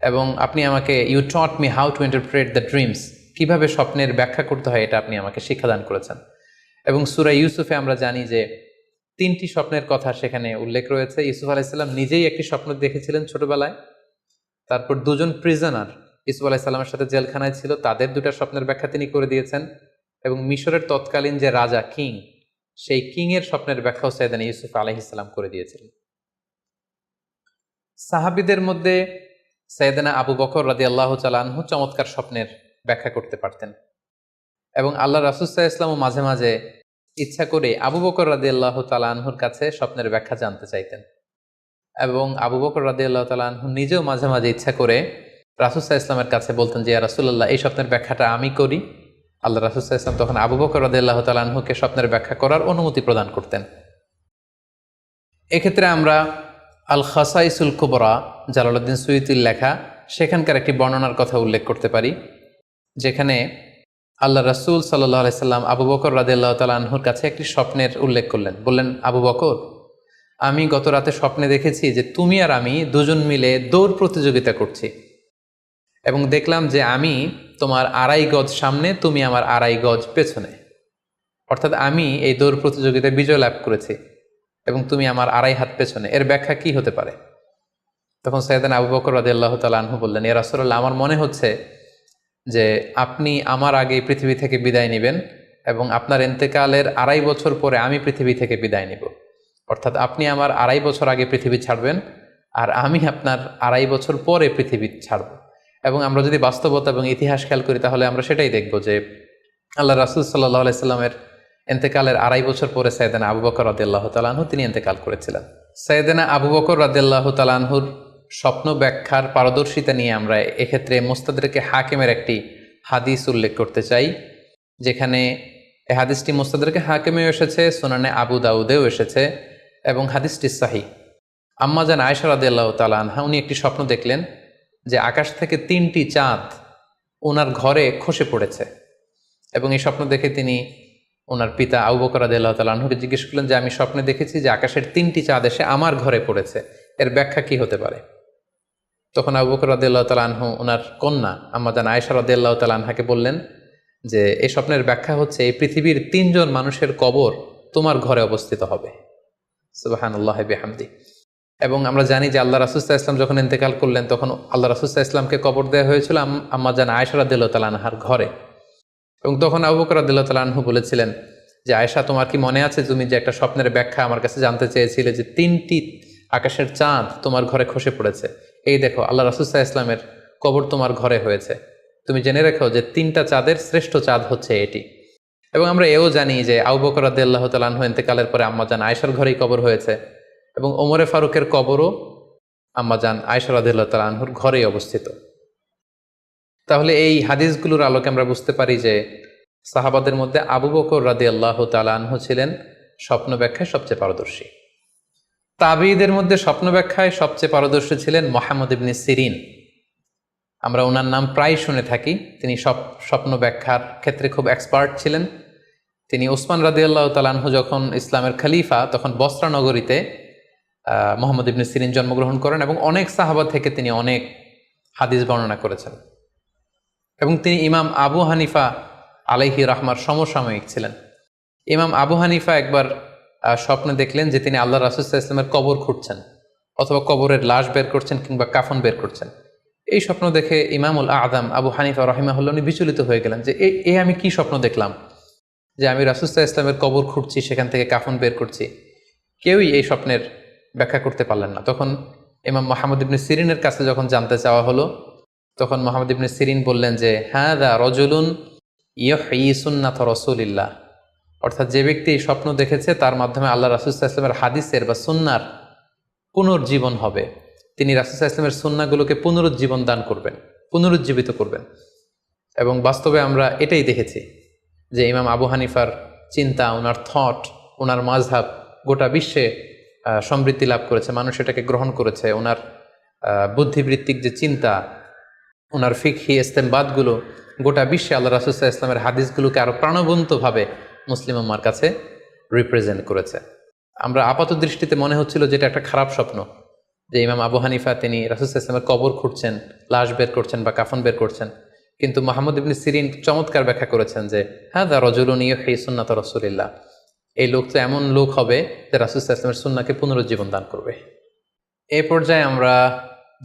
A: এবং আপনি আমাকে you taught me how to interpret the dreams, কিভাবে স্বপ্নের ব্যাখ্যা করতে হয় এটা আপনি আমাকে শিক্ষাদান করেছেন। এবং সূরা ইউসুফে আমরা জানি যে 3টি স্বপ্নের কথা সেখানে উল্লেখ রয়েছে। ইউসুফ আলাইহিস সালাম নিজেই একটি স্বপ্ন দেখেছিলেন ছোটবেলায়, তারপর দুজন প্রিজনার ইউসুফ আলাইহিস সালামের সাথে জেলখানায় ছিল, তাদের 2টা স্বপ্নের ব্যাখ্যা তিনি করে দিয়েছেন, এবং মিশরের তৎকালীন যে রাজা কিং, সেই কিং এর স্বপ্নের ব্যাখ্যাও সাইয়েদনা ইউসুফ আলাইহিস সালাম করে দিয়েছিলেন। সাহাবীদের মধ্যে সাইয়েদনা আবু বকর রাদিয়াল্লাহু তাআলা আনহু চমৎকার স্বপ্নের ব্যাখ্যা করতে পারতেন, এবং আল্লাহ রাসূল সাল্লাল্লাহু আলাইহি ওয়াসাল্লামও মাঝে মাঝে ইচ্ছা করে আবু বকর রাদিয়াল্লাহু তাআলা আনহুর কাছে স্বপ্নের ব্যাখ্যা জানতে চাইতেন, এবং আবু বকর রাদিয়াল্লাহু তাআলা আনহু নিজেও মাঝে মাঝে ইচ্ছা করে রাসূল সাল্লাল্লাহু আলাইহি ওয়াসাল্লামের কাছে বলতেন যে, ইয়া রাসূলুল্লাহ, এই স্বপ্নের ব্যাখ্যাটা আমি করি। আল্লাহ রাসূল সাল্লাল্লাহু আলাইহি ওয়াসাল্লাম তখন আবু বকর রাদিয়াল্লাহু তাআলা আনহুকে স্বপ্নের ব্যাখ্যা করার অনুমতি প্রদান করতেন। এক্ষেত্রে আমরা আল খাসাইসুল কুবরা, জালালউদ্দিন সুয়ুতির লেখা, সেখানকার একটি বর্ণনার কথা উল্লেখ করতে পারি, যেখানে আল্লাহ রাসূল সাল্লাল্লাহু আলাইহি সাল্লাম আবু বকর রাদিয়াল্লাহু তাআলা আনহুর কাছে একটি স্বপ্নের উল্লেখ করলেন। বললেন, আবু বকর, আমি গত রাতে স্বপ্নে দেখেছি যে তুমি আর আমি দুজন মিলে দৌড় প্রতিযোগিতা করছি, এবং দেখলাম যে আমি তোমার 2.5 গজ সামনে, তুমি আমার 2.5 গজ পেছনে, অর্থাৎ আমি এই দৌড় প্রতিযোগিতায় বিজয় লাভ করেছি এবং তুমি আমার 2.5 হাত পেছনে। এর ব্যাখ্যা কি হতে পারে? তখন সাইয়েদনা আবু বকর রাদিয়াল্লাহু তাআলা আনহু বললেন, ইয়া রাসূলুল্লাহ, আমার মনে হচ্ছে যে আপনি আমার আগে পৃথিবী থেকে বিদায় নেবেন এবং আপনার ইন্তেকালের 2.5 বছর পরে আমি পৃথিবী থেকে বিদায় নিব, অর্থাৎ আপনি আমার 2.5 বছর আগে পৃথিবী ছাড়বেন আর আমি আপনার 2.5 বছর পরে পৃথিবী ছাড়ব। এবং আমরা যদি বাস্তবতা এবং ইতিহাস খেয়াল করি, তাহলে আমরা সেটাই দেখব যে আল্লাহ রাসূল সাল্লাল্লাহু আলাইহি সাল্লামের ইন্তেকালের 2.5 বছর পরে সাইয়েদনা আবু বকর রাদিয়াল্লাহু তাআলা আনহু তিনি ইন্তেকাল করেছিলেন। সাইয়েদনা আবু বকর রাদিয়াল্লাহু তাআলা আনহুর স্বপ্ন ব্যাখ্যার পারদর্শিতা নিয়ে আমরা এক্ষেত্রে মুস্তাদরিকে হাকিমের একটি হাদিস উল্লেখ করতে চাই, যেখানে এই হাদিসটি মুস্তাদরিকে হাকিমেও এসেছে, সুনানে আবু দাউদেও এসেছে, এবং হাদিসটি সহিহ। আম্মা জান আয়েশা রাদিয়াল্লাহু তাআলা আনহা, উনি একটি স্বপ্ন দেখলেন যে আকাশ থেকে 3টি চাঁদ ওনার ঘরে খসে পড়েছে, এবং এই স্বপ্ন দেখে তিনি ওনার পিতা আবু বকর রাদিয়াল্লাহু তাআলা আনহুকে জিজ্ঞেস করলেন যে আমি স্বপ্নে দেখেছি যে আকাশের 3টি চাঁদ এসে আমার ঘরে পড়েছে, এর ব্যাখ্যা কি হতে পারে? তখন আবু বকর রাদিয়াল্লাহু তাআলা আনহু ওনার কন্যা আম্মা জান আয়েশা রাদিয়াল্লাহু তাআলা আনহাকে বললেন যে এই স্বপ্নের ব্যাখ্যা হচ্ছে এই পৃথিবীর 3 জন মানুষের কবর তোমার ঘরে অবস্থিত হবে। সুবহানাল্লাহি বিহামদি। এবং আমরা জানি যে আল্লাহ রাসূল সাল্লাল্লাহু আলাইহি ওয়াসাল্লাম যখন ইন্তেকাল করলেন তখন আল্লাহ রাসূল সাল্লাল্লাহু আলাইহি ওয়াসাল্লামকে কবর দেওয়া হয়েছিল আম্মা জান আয়েশা রাদিয়াল্লাহু তাআলা আনহার ঘরে। এবং তখন আবু বকর রাদিয়াল্লাহু তাআলা আনহু বলেছিলেন যে আয়েশা, তোমার কি মনে আছে তুমি যে একটা স্বপ্নের ব্যাখ্যা আমার কাছে জানতে চেয়েছিলে যে 3টি আকাশের চাঁদ তোমার ঘরে খসে পড়েছে, এই দেখো আল্লাহ রাসূল সাল্লাল্লাহু আলাইহি ওয়াসাল্লামের কবর তোমার ঘরে হয়েছে, তুমি জেনে রেখো যে 3টা চাঁদের শ্রেষ্ঠ চাঁদ হচ্ছে এটি। এবং আমরা এও জানি যে আবু বকর রাদিয়াল্লাহু তাআলা আনহু ইন্তেকালের পরে আম্মা জান আয়েশার ঘরেই কবর হয়েছে এবং ওমরে ফারুকের কবরও আম্মা জান আয়েশা রাদিয়াল্লাহু তাআলা আনহুর ঘরেই অবস্থিত। তাহলে এই হাদিসগুলোর আলোকে আমরা বুঝতে পারি যে সাহাবাদের মধ্যে আবু বকর রাদিয়াল্লাহু তাআলা আনহু ছিলেন স্বপ্ন ব্যাখ্যায় সবচেয়ে পারদর্শী। তাবিঈদের মধ্যে স্বপ্ন ব্যাখ্যায় সবচেয়ে পারদর্শী ছিলেন মুহাম্মদ ইবনে সিরিন। আমরা ওনার নাম প্রায় শুনে থাকি। তিনি স্বপ্ন ব্যাখ্যার ক্ষেত্রে খুব এক্সপার্ট ছিলেন। তিনি উসমান রাদিয়াল্লাহু তাআলা আনহু যখন ইসলামের খলিফা তখন বসরা নগরীতে মুহাম্মদ ইবনে সিরিন জন্মগ্রহণ করেন এবং অনেক সাহাবা থেকে তিনি অনেক হাদিস বর্ণনা করেছেন। এবং তিনি ইমাম আবু হানিফা আলাইহি রাহমার সমসাময়িক ছিলেন। ইমাম আবু হানিফা একবার স্বপ্নে দেখলেন যে তিনি আল্লাহ রাসূল সাল্লাল্লাহু আলাইহি ওয়াসাল্লামের কবর খুঁড়ছেন অথবা কবরের লাশ বের করছেন কিংবা কাফন বের করছেন। এই স্বপ্ন দেখে ইমামুল আযম আবু হানিফা রাহিমাহুল্লাহ উনি বিচলিত হয়ে গেলেন যে আমি কি স্বপ্ন দেখলাম যে আমি রাসূল সাল্লাল্লাহু আলাইহি ওয়াসাল্লামের কবর খুঁড়ছি, সেখান থেকে কাফন বের করছি। কেউই এই স্বপ্নের ব্যাখ্যা করতে পারলেন না। তখন ইমাম মুহাম্মদ ইবনে সিরিনের কাছে যখন জানতে চাওয়া হলো তখন মুহাম্মদ ইবনে সিরিন বললেন যে হাযা রাজুলুন ইউহয়ি সুন্নাত রাসূলিল্লাহ, অর্থাৎ যে ব্যক্তি এই স্বপ্ন দেখেছে তার মাধ্যমে আল্লাহ রাসূল সাল্লাল্লাহু আলাইহি ওয়াসাল্লামের হাদিসের বা সুন্নাহর পুনর্জীবন হবে। তিনি রাসূল সাল্লাল্লাহু আলাইহি ওয়াসাল্লামের সুন্নাহগুলোকে পুনরুজ্জীবন দান করবেন, পুনরুজ্জীবিত করবেন। এবং বাস্তবে আমরা এটাই দেখেছি যে ইমাম আবু হানিফার চিন্তা, ওনার থট, ওনার মাযহাব গোটা বিশ্বে সমৃদ্ধি লাভ করেছে, মানুষ এটাকে গ্রহণ করেছে। ওনার বুদ্ধিবৃত্তিক যে চিন্তা, ওনার ফিকহি ইস্তেমবাদগুলো গোটা বিশ্বে আল্লাহ রাসূল সাল্লাল্লাহু আলাইহি ওয়াসাল্লামের হাদিসগুলোকে আরও প্রাণবন্তভাবে মুসলিম উম্মার কাছে রিপ্রেজেন্ট করেছে। আমরা আপাত দৃষ্টিতে মনে হচ্ছিল যে এটা একটা খারাপ স্বপ্ন, যে ইমাম আবু হানিফা তিনি রাসূল সাল্লাল্লাহু আলাইহি ওয়াসাল্লামের কবর খুঁড়ছেন, লাশ বের করছেন বা কাফন বের করছেন। কিন্তু মুহাম্মদ ইবনে সিরিন চমৎকার ব্যাখ্যা করেছেন যে হাযা রাজুলুন ইউহয়ি সুন্নাত রাসূলিল্লাহ, এই লোক তো এমন লোক হবে যে রাসূল সাল্লাল্লাহু আলাইহি ওয়াসাল্লামের সুন্নাহকে পুনরুজ্জীবন দান করবে। এই পর্যায়ে আমরা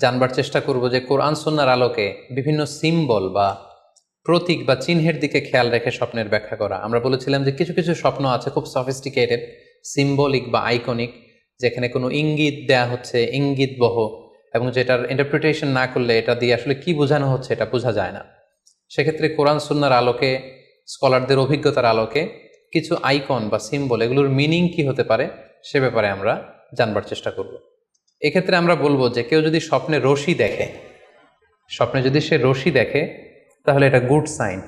A: জানবার চেষ্টা করব যে কোরআন সুন্নাহর আলোকে বিভিন্ন সিম্বল বা প্রতীক বা চিহ্নের দিকে খেয়াল রেখে স্বপ্নের ব্যাখ্যা করা। আমরা বলেছিলাম যে কিছু কিছু স্বপ্ন আছে খুব সফিস্টিকেটেড, সিম্বলিক বা আইকনিক, যেখানে কোনো ইঙ্গিত দেয়া হচ্ছে, ইঙ্গিতবহ, এবং যেটার ইন্টারপ্রিটেশন না করলে এটা দিয়ে আসলে কি বোঝানো হচ্ছে এটা বোঝা যায় না। সেক্ষেত্রে কোরআন সুন্নাহর আলোকে, স্কলারদের অভিজ্ঞতার আলোকে কিছু আইকন বা সিম্বল, এগুলোর মিনিং কি হতে পারে সে ব্যাপারে আমরা জানবার চেষ্টা করব। এক্ষেত্রে আমরা বলবো যে কেউ যদি স্বপ্নে রশি দেখে, স্বপ্নে যদি সে রশি দেখে তাহলে এটা গুড সাইন।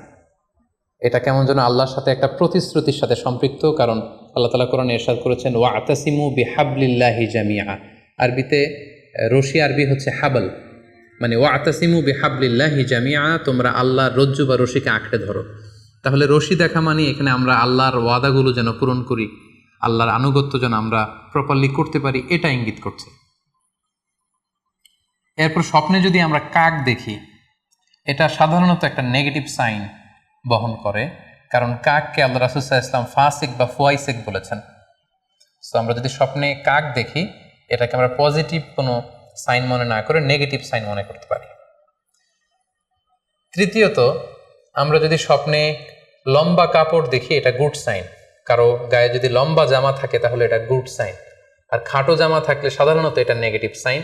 A: এটা কেমন যেন আল্লাহর সাথে একটা প্রতিশ্রুতির সাথে সম্পৃক্ত, কারণ আল্লাহ তাআলা কোরআনে ইরশাদ করেছেন ওয়াতাসিমু বিহাবলিল্লাহি জামিআ। আরবিতে রশি আরবি হচ্ছে হাবল, মানে ওয়াতাসিমু বিহাবলিল্লাহি জামিআ, তোমরা আল্লাহর রজ্জু বা রশিকে আঁকড়ে ধরো। তাহলে রশি দেখা মানে এখানে আমরা আল্লাহর ওয়াদাগুলো যেন পূরণ করি, আল্লাহর আনুগত্য যেন আমরা প্রপারলি করতে পারি, এটা ইঙ্গিত করছে। এরপর স্বপ্নে যদি আমরা কাক দেখি, এটা সাধারণত একটা নেগেটিভ সাইন বহন করে, কারণ কাককে আল্লাহ রাসূল সাল্লাল্লাহু আলাইহি ওয়াসাল্লাম ফাসিক বা ফুয়াইসিক বলেছেন। সো আমরা যদি স্বপ্নে কাক দেখি এটাকে আমরা পজিটিভ কোনো সাইন মনে না করে নেগেটিভ সাইন মনে করতে পারি। তৃতীয়ত, আমরা যদি স্বপ্নে লম্বা কাপড় দেখি এটা গুড সাইন। কারো গায়ে যদি লম্বা জামা থাকে তাহলে এটা গুড সাইন, আর খাটো জামা থাকলে সাধারণত এটা নেগেটিভ সাইন।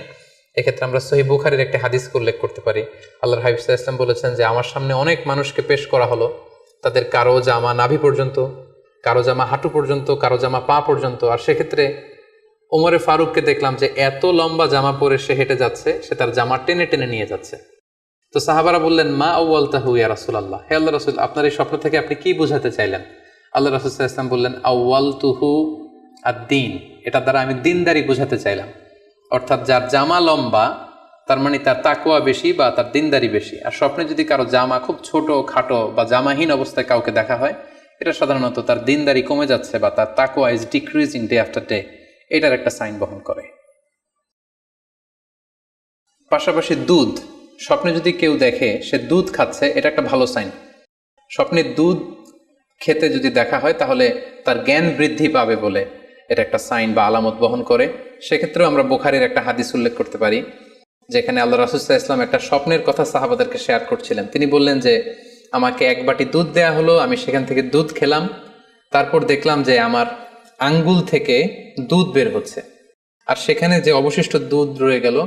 A: এক্ষেত্রে আমরা সহিহ বুখারীর একটা হাদিস উল্লেখ করতে পারি। আল্লাহর হাবিব সাল্লাল্লাহু আলাইহি ওয়াসাল্লাম বলেছেন যে আমার সামনে অনেক মানুষকে পেশ করা হলো, তাদের কারো জামা নাভি পর্যন্ত, কারো জামা হাঁটু পর্যন্ত, কারো জামা পা পর্যন্ত। আর সেক্ষেত্রে ওমরে ফারুককে দেখলাম যে এত লম্বা জামা পরে সে হেঁটে যাচ্ছে, সে তার জামা টেনে টেনে নিয়ে যাচ্ছে। তো সাহাবারা বললেন মা আউয়ালতাহু ইয়া রাসূলুল্লাহ, হে আল্লাহর রাসূল, আপনার এই স্বপ্ন থেকে আপনি কি বোঝাতে চাইলেন? আল্লাহ রাসূল সাল্লাল্লাহু আলাইহি ওয়াসাল্লাম বললেন আউয়ালতুহু আদ-দীন, এটা দ্বারা আমি দিনদারি বোঝাতে চাইলাম। অর্থাৎ যার জামা লম্বা তার মানে তার তাকওয়া বেশি বা তার দিনদারি বেশি। আর স্বপ্নে যদি কারো জামা খুব ছোট খাটো বা জামাহীন অবস্থায় কাউকে দেখা হয়, এটা সাধারণত তার দিনদারি কমে যাচ্ছে বা তার তাকওয়া is decreasing day after day, এটার একটা সাইন বহন করে। পাশাপাশি দুধ, স্বপ্নে যদি কেউ দেখে সে দুধ খাচ্ছে, এটা একটা ভালো সাইন। স্বপ্নে দুধ খেতে যদি দেখা হয় তাহলে তার জ্ঞান বৃদ্ধি পাবে বলে এটা একটা সাইন বা আলামত বহন করে। সেক্ষেত্রেও আমরা বুখারীর একটা হাদিস উল্লেখ করতে পারি, যেখানে আল্লাহ রাসূল সাল্লাল্লাহু আলাইহি ওয়াসাল্লাম একটা স্বপ্নের কথা সাহাবাদেরকে শেয়ার করছিলেন। তিনি বললেন যে আমাকে এক বাটি দুধ দেয়া হলো, আমি সেখান থেকে দুধ খেলাম, তারপর দেখলাম যে আমার আঙ্গুল থেকে দুধ বের হচ্ছে, আর সেখানে যে অবশিষ্ট দুধ রয়ে গেল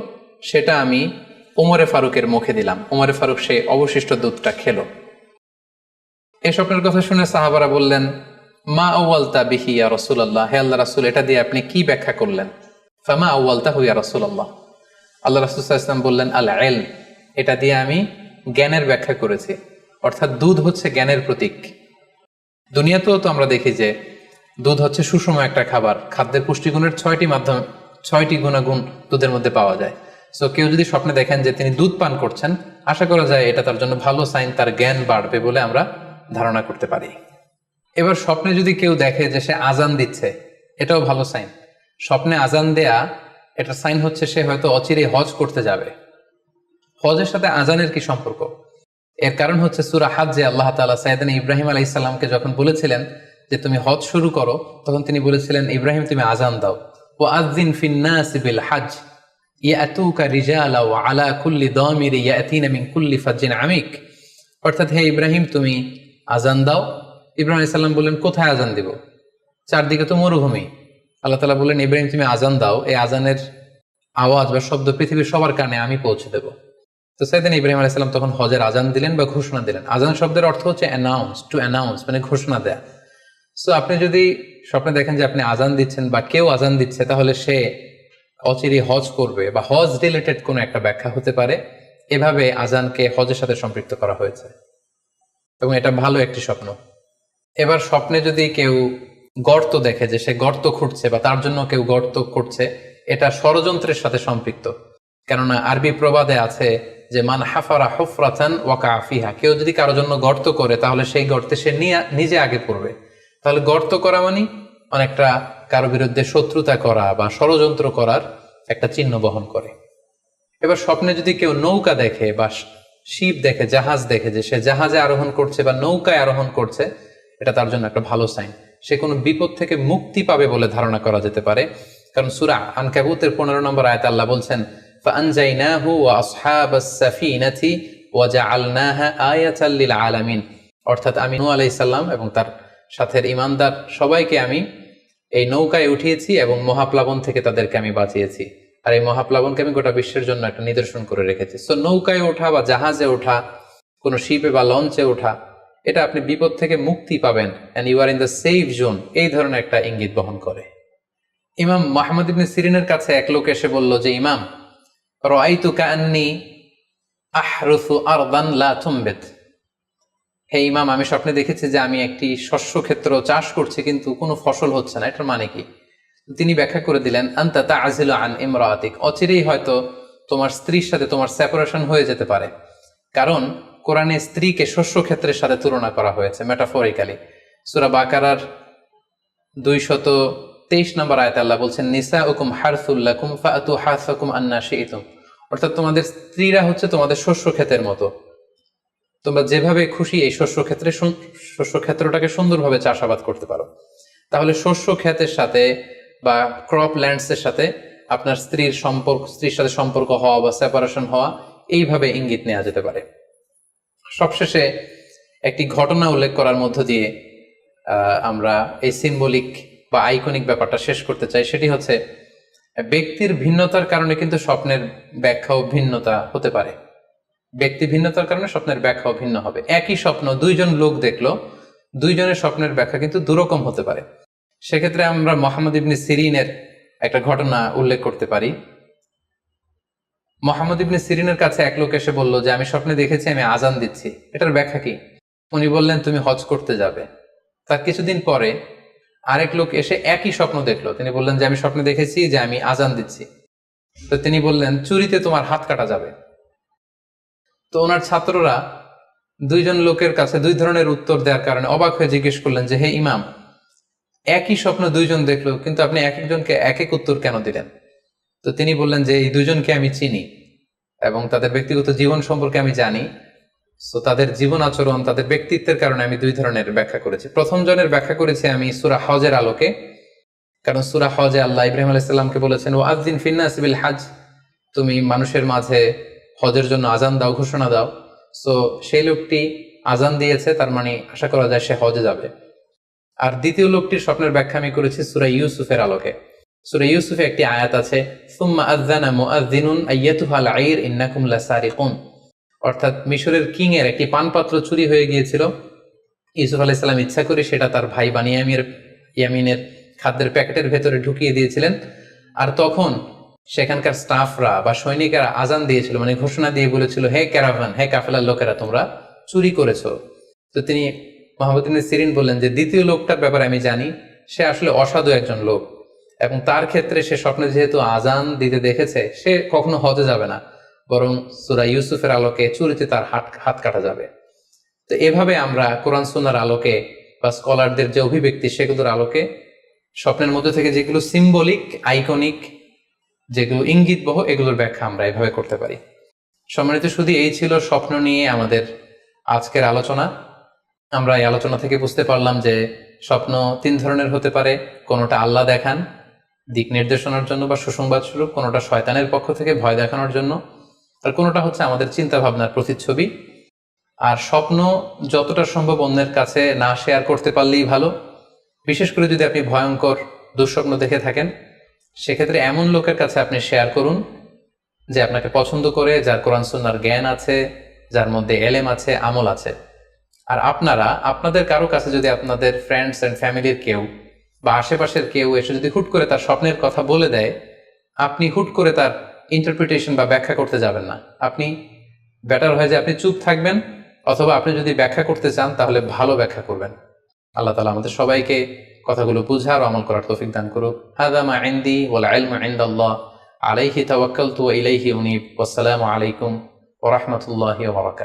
A: সেটা আমি ওমরে ফারুকের মুখে দিলাম। ওমরে ফারুক সেই অবশিষ্ট দুধটা খেলো। এই স্বপ্নের কথা শুনে সাহাবারা বললেন, মা আউয়ালতা বিহি ইয়া রাসূলুল্লাহ, হে আল্লাহ রাসূল, এটা দিয়ে আপনি কি ব্যাখ্যা করলেন? ফামা আউয়ালতাহু ইয়া রাসূলুল্লাহ, আল্লাহ রাসূল সাল্লাল্লাহু আলাইহি ওয়াসাল্লাম বললেন, আল ইলম, এটা দিয়ে আমি জ্ঞানের ব্যাখ্যা করেছি। অর্থাৎ দুধ হচ্ছে জ্ঞানের প্রতীক। দুনিয়াতেও তো আমরা দেখি যে দুধ হচ্ছে সুষম একটা খাবার, খাদ্যের পুষ্টিগুণের 6টি গুণাগুণ দুধের মধ্যে পাওয়া যায়। সো কেউ যদি স্বপ্নে দেখেন যে তিনি দুধ পান করছেন, আশা করা যায় এটা তার জন্য ভালো সাইন, তার জ্ঞান বাড়বে বলে আমরা ধারণা করতে পারি। এবার স্বপ্নে যদি কেউ দেখে যে সে আজান দিচ্ছে, এটাও ভালো সাইন। স্বপ্নে আজান দেয়া এটা সাইন হচ্ছে সে হয়তো অচিরেই হজ করতে যাবে। হজের সাথে আজানের কি সম্পর্ক? এর কারণ হচ্ছে সূরা হজ্জে আল্লাহ তাআলা সাইয়েদনা ইব্রাহিম আলাইহিস সালামকে যখন বলেছিলেন যে তুমি হজ শুরু করো, তখন তিনি বলেছিলেন, ইব্রাহিম তুমি আজান দাও, ওয়া আযযিন ফিন নাসি বিল হজ ইয়াতুকা রিজালা ওয়া আলা কুল্লি দামির ইয়াতিনা মিন কুল্লি ফাজ্জিন আমিক। অর্থাৎ হে ইব্রাহিম তুমি আজান দাও। ইব্রাহিম আলাইহিস সালাম বললেন, কোথায় আজান দিব? চারদিকে তো মরুভূমি। আল্লাহ তাআলা বললেন, ইব্রাহিম তুমি আজান দাও, এই আজানের আওয়াজ বা শব্দ পৃথিবীর সবার কানে আমি পৌঁছে দেব। তো সাইয়েদনা ইব্রাহিম আলাইহিস সালাম তখন হজের আজান দিলেন বা ঘোষণা দিলেন। আজান শব্দের অর্থ হচ্ছে অ্যানাউন্স, টু অ্যানাউন্স, মানে ঘোষণা দেয়া। সো আপনি যদি স্বপ্নে দেখেন যে আপনি আজান দিচ্ছেন বা কেউ আজান দিচ্ছে, তাহলে সে অচিরেই হজ করবে বা হজ রিলেটেড কোনো একটা ব্যাখ্যা হতে পারে। এভাবে আজানকে হজের সাথে সম্পৃক্ত করা হয়েছে এবং এটা ভালো একটি স্বপ্ন। এবার স্বপ্নে যদি কেউ গর্ত দেখে যে সে গর্ত খুঁড়ছে বা তার জন্য কেউ গর্ত করছে, এটা ষড়যন্ত্রের সাথে সম্পৃক্ত। কেননা আরবি প্রবাদে আছে যে মান হাফারা হুফরাতান ওয়াকা ফিহা, কেউ যদি কারোর জন্য গর্ত করে তাহলে সেই গর্তে সে নিজে আগে পড়বে। তাহলে গর্ত করা মানে অনেকটা কারো বিরুদ্ধে শত্রুতা করা বা ষড়যন্ত্র করার একটা চিহ্ন বহন করে। এবার স্বপ্নে যদি কেউ নৌকা দেখে বা শিপ দেখে, জাহাজ দেখে, যে সে জাহাজে আরোহণ করছে বা নৌকায় আরোহণ করছে, এটা তার জন্য একটা ভালো সাইন। সে কোনো বিপদ থেকে মুক্তি পাবে বলে ধারণা করা যেতে পারে। কারণ সূরা আনকাবুতের 15 নম্বর আয়াতে আল্লাহ বলছেন, ফাআনজাইনাহু ওয়া আসহাবাস সাফিনাতি ওয়া জাআলনাহা আয়াতাল লিল আলামিন। অর্থাৎ আমি নূহ আলাইহিস সালাম এবং তার সাথের ঈমানদার সবাইকে আমি এই নৌকায় উঠিয়েছি এবং মহাপ্লাবন থেকে তাদেরকে আমি বাঁচিয়েছি। আর এই মহাপ্লাবনকে আমি গোটা বিশ্বের জন্য একটা নিদর্শন করে রেখেছি। সো নৌকায় ওঠা বা জাহাজে ওঠা, কোনো শিপে বা লঞ্চে ওঠা, এটা আপনি বিপদ থেকে মুক্তি পাবেন, and you are in the safe zone, এই ধরনের একটা ইঙ্গিত বহন করে। ইমাম মুহাম্মদ ইবনে সিরিনের কাছে এক লোক এসে বলল যে, ইমাম, রাআইতু কাআন্নী আহরুসু আরদান লা তুমবিত, হে ইমাম, আমি স্বপ্নে দেখেছি যে আমি একটি শস্য ক্ষেত্র চাষ করছি কিন্তু কোনো ফসল হচ্ছে না, এটার মানে কি? তিনি ব্যাখ্যা করে দিলেন, আনতা তা'জিলু আন ইমরাতিক, অচিরেই হয়তো তোমার স্ত্রীর সাথে তোমার সেপারেশন হয়ে যেতে পারে। কারণ কোরআনে স্ত্রীকে শস্য ক্ষেত্রের সাথে তুলনা করা হয়েছে মেটাফরিক্যালি। সূরা বাকারার 223 নম্বর আয়াতে আল্লাহ বলছেন, নিসাউকুম হারসুল লাকুম ফাআতু হারসাকুম আন্না শি'তুম। অর্থাৎ তোমাদের স্ত্রীরা হচ্ছে তোমাদের শস্য ক্ষেতের মতো, তোমরা যেভাবে খুশি এই শস্য ক্ষেত্রটাকে সুন্দরভাবে চাষাবাদ করতে পারো। তাহলে শস্য ক্ষেতের সাথে বা ক্রপ ল্যান্ডসের সাথে আপনার স্ত্রীর সাথে সম্পর্ক হওয়া বা সেপারেশন হওয়া, এইভাবে ইঙ্গিত নেওয়া যেতে পারে। সবশেষে একটি ঘটনা উল্লেখ করার মধ্য দিয়ে আমরা এই সিম্বলিক বা আইকনিক ব্যাপারটা শেষ করতে চাই। সেটি হচ্ছে, ব্যক্তির ভিন্নতার কারণে কিন্তু স্বপ্নের ব্যাখ্যাও ভিন্নতা হতে পারে। ব্যক্তি ভিন্নতার কারণে স্বপ্নের ব্যাখ্যাও ভিন্ন হবে। একই স্বপ্ন দুইজন লোক দেখলো, দুইজনের স্বপ্নের ব্যাখ্যা কিন্তু দুরকম হতে পারে। সেক্ষেত্রে আমরা মুহাম্মদ ইবনে সিরিনের একটা ঘটনা উল্লেখ করতে পারি। মুহাম্মদ ইবনে সিরিনের কাছে এক লোক এসে বলল যে, আমি স্বপ্নে দেখেছি আমি আজান দিচ্ছি, এটার ব্যাখ্যা কি? উনি বললেন, তুমি হজ করতে যাবে। তার কিছুদিন পরে আরেক লোক এসে একই স্বপ্ন দেখলো। তিনি বললেন যে, আমি স্বপ্নে দেখেছি যে আমি আজান দিচ্ছি। তো তিনি বললেন, চুরিতে তোমার হাত কাটা যাবে। তো ওনার ছাত্ররা দুইজন লোকের কাছে দুই ধরনের উত্তর দেওয়ার কারণে অবাক হয়ে জিজ্ঞেস করলেন যে, হে ইমাম, একই স্বপ্ন দুইজন দেখলো কিন্তু আপনি এক একজনকে এক এক উত্তর কেন দিলেন? তো তিনি বললেন যে, এই দুইজনকে আমি চিনি এবং তাদের ব্যক্তিগত জীবন সম্পর্কে আমি জানি। সো তাদের জীবন আচরণ, তাদের ব্যক্তিত্বের কারণে আমি দুই ধরনের ব্যাখ্যা করেছি। প্রথম জনের ব্যাখ্যা করেছি আমি সূরা হজের আলোকে, কারণ সূরা হজে আল্লাহ ইব্রাহিম আলাইহিস সালামকে বলেছেন, ওয়া আযযিন ফিন-নাসি বিল হজ, তুমি মানুষের মাঝে হজের জন্য আজান দাও, ঘোষণা দাও। সো সেই লোকটি আজান দিয়েছে, তার মানে আশা করা যায় সে হজে যাবে। আর দ্বিতীয় লোকটির স্বপ্নের ব্যাখ্যা আমি করেছি সূরা ইউসুফের আলোকে। সূরা ইউসুফে একটি আয়াত আছে, সুম্মা আযযানা মুআযযিনুন আইয়াতুহাল আইর ইন্নাকুম লাসারিকুন, অর্থাৎ মিশরের কিং এর একটি পানপাত্র চুরি হয়ে গিয়েছিল। ইউসুফ আলাইহিস সালাম ইচ্ছা করে সেটা তার ভাই ইয়ামিনের খাদ্যের প্যাকেটের ভেতরে ঢুকিয়ে দিয়েছিলেন। আর তখন সেখানকার স্টাফরা বা সৈনিকেরা আজান দিয়েছিল, মানে ঘোষণা দিয়ে বলেছিল, হে ক্যারাভান, হে কাফেলার লোকেরা, তোমরা চুরি করেছো। তো তিনি মুহাম্মদ ইবনে সিরিন বললেন যে দ্বিতীয় লোকটার ব্যাপারে আমি জানি, সে আসলে অসাধু একজন লোক, এবং তার ক্ষেত্রে সে স্বপ্নে যেহেতু আজান দিতে দেখেছে, সে কখনো হজে যাবে না, বরং সূরা ইউসুফের আলোকে চুরিতে তার হাত কাটা যাবে। তো এভাবে আমরা কোরআন সুন্নাহর আলোকে বা স্কলারদের যে অভিব্যক্তি সেগুলোর আলোকে স্বপ্নের মধ্যে থেকে যেগুলো সিম্বলিক, আইকনিক, যেগুলো ইঙ্গিতবহ, এগুলোর ব্যাখ্যা আমরা এভাবে করতে পারি। সম্মানিত শুধু এই ছিল স্বপ্ন নিয়ে আমাদের আজকের আলোচনা। আমরা এই আলোচনা থেকে বুঝতে পারলাম যে স্বপ্ন তিন ধরনের হতে পারে। কোনোটা আল্লাহ দেখান দিক নির্দেশনার জন্য বা সুসংবাদ স্বরূপ, কোনোটা শয়তানের পক্ষ থেকে ভয় দেখানোর জন্য, আর কোনোটা হচ্ছে আমাদের চিন্তা ভাবনার প্রতিচ্ছবি। আর স্বপ্ন যতটা সম্ভব অন্যের কাছে না শেয়ার করতে পারলেই ভালো। বিশেষ করে যদি আপনি ভয়ঙ্কর দুঃস্বপ্ন দেখে থাকেন, সেক্ষেত্রে এমন লোকের কাছে আপনি শেয়ার করুন যে আপনাকে পছন্দ করে, যার কোরআন সুন্নাহর জ্ঞান আছে, যার মধ্যে এলেম আছে, আমল আছে। আর আপনাদের কারো কাছে যদি আপনাদের ফ্রেন্ডস অ্যান্ড ফ্যামিলির কেউ বা আশেপাশের কেউ এসে যদি হুট করে তার স্বপ্নের কথা বলে দেয়, আপনি হুট করে তার ইন্টারপ্রিটেশন বা ব্যাখ্যা করতে যাবেন না। আপনি বেটার হয় যে আপনি চুপ থাকবেন, অথবা আপনি যদি ব্যাখ্যা করতে চান তাহলে ভালো ব্যাখ্যা করবেন। আল্লাহ তাআলা আমাদের সবাইকে কথাগুলো বুঝার ও আমল করার তৌফিক দান করুক। হাযা মা ইনদি ওয়াল ইলমু ইনদাল্লাহ, আলাইহি তাওয়াক্কালতু ওয়া ইলাইহি উনীব। ওয়াসসালামু আলাইকুম ওয়া রাহমাতুল্লাহি ওয়া বারাকাতুহু।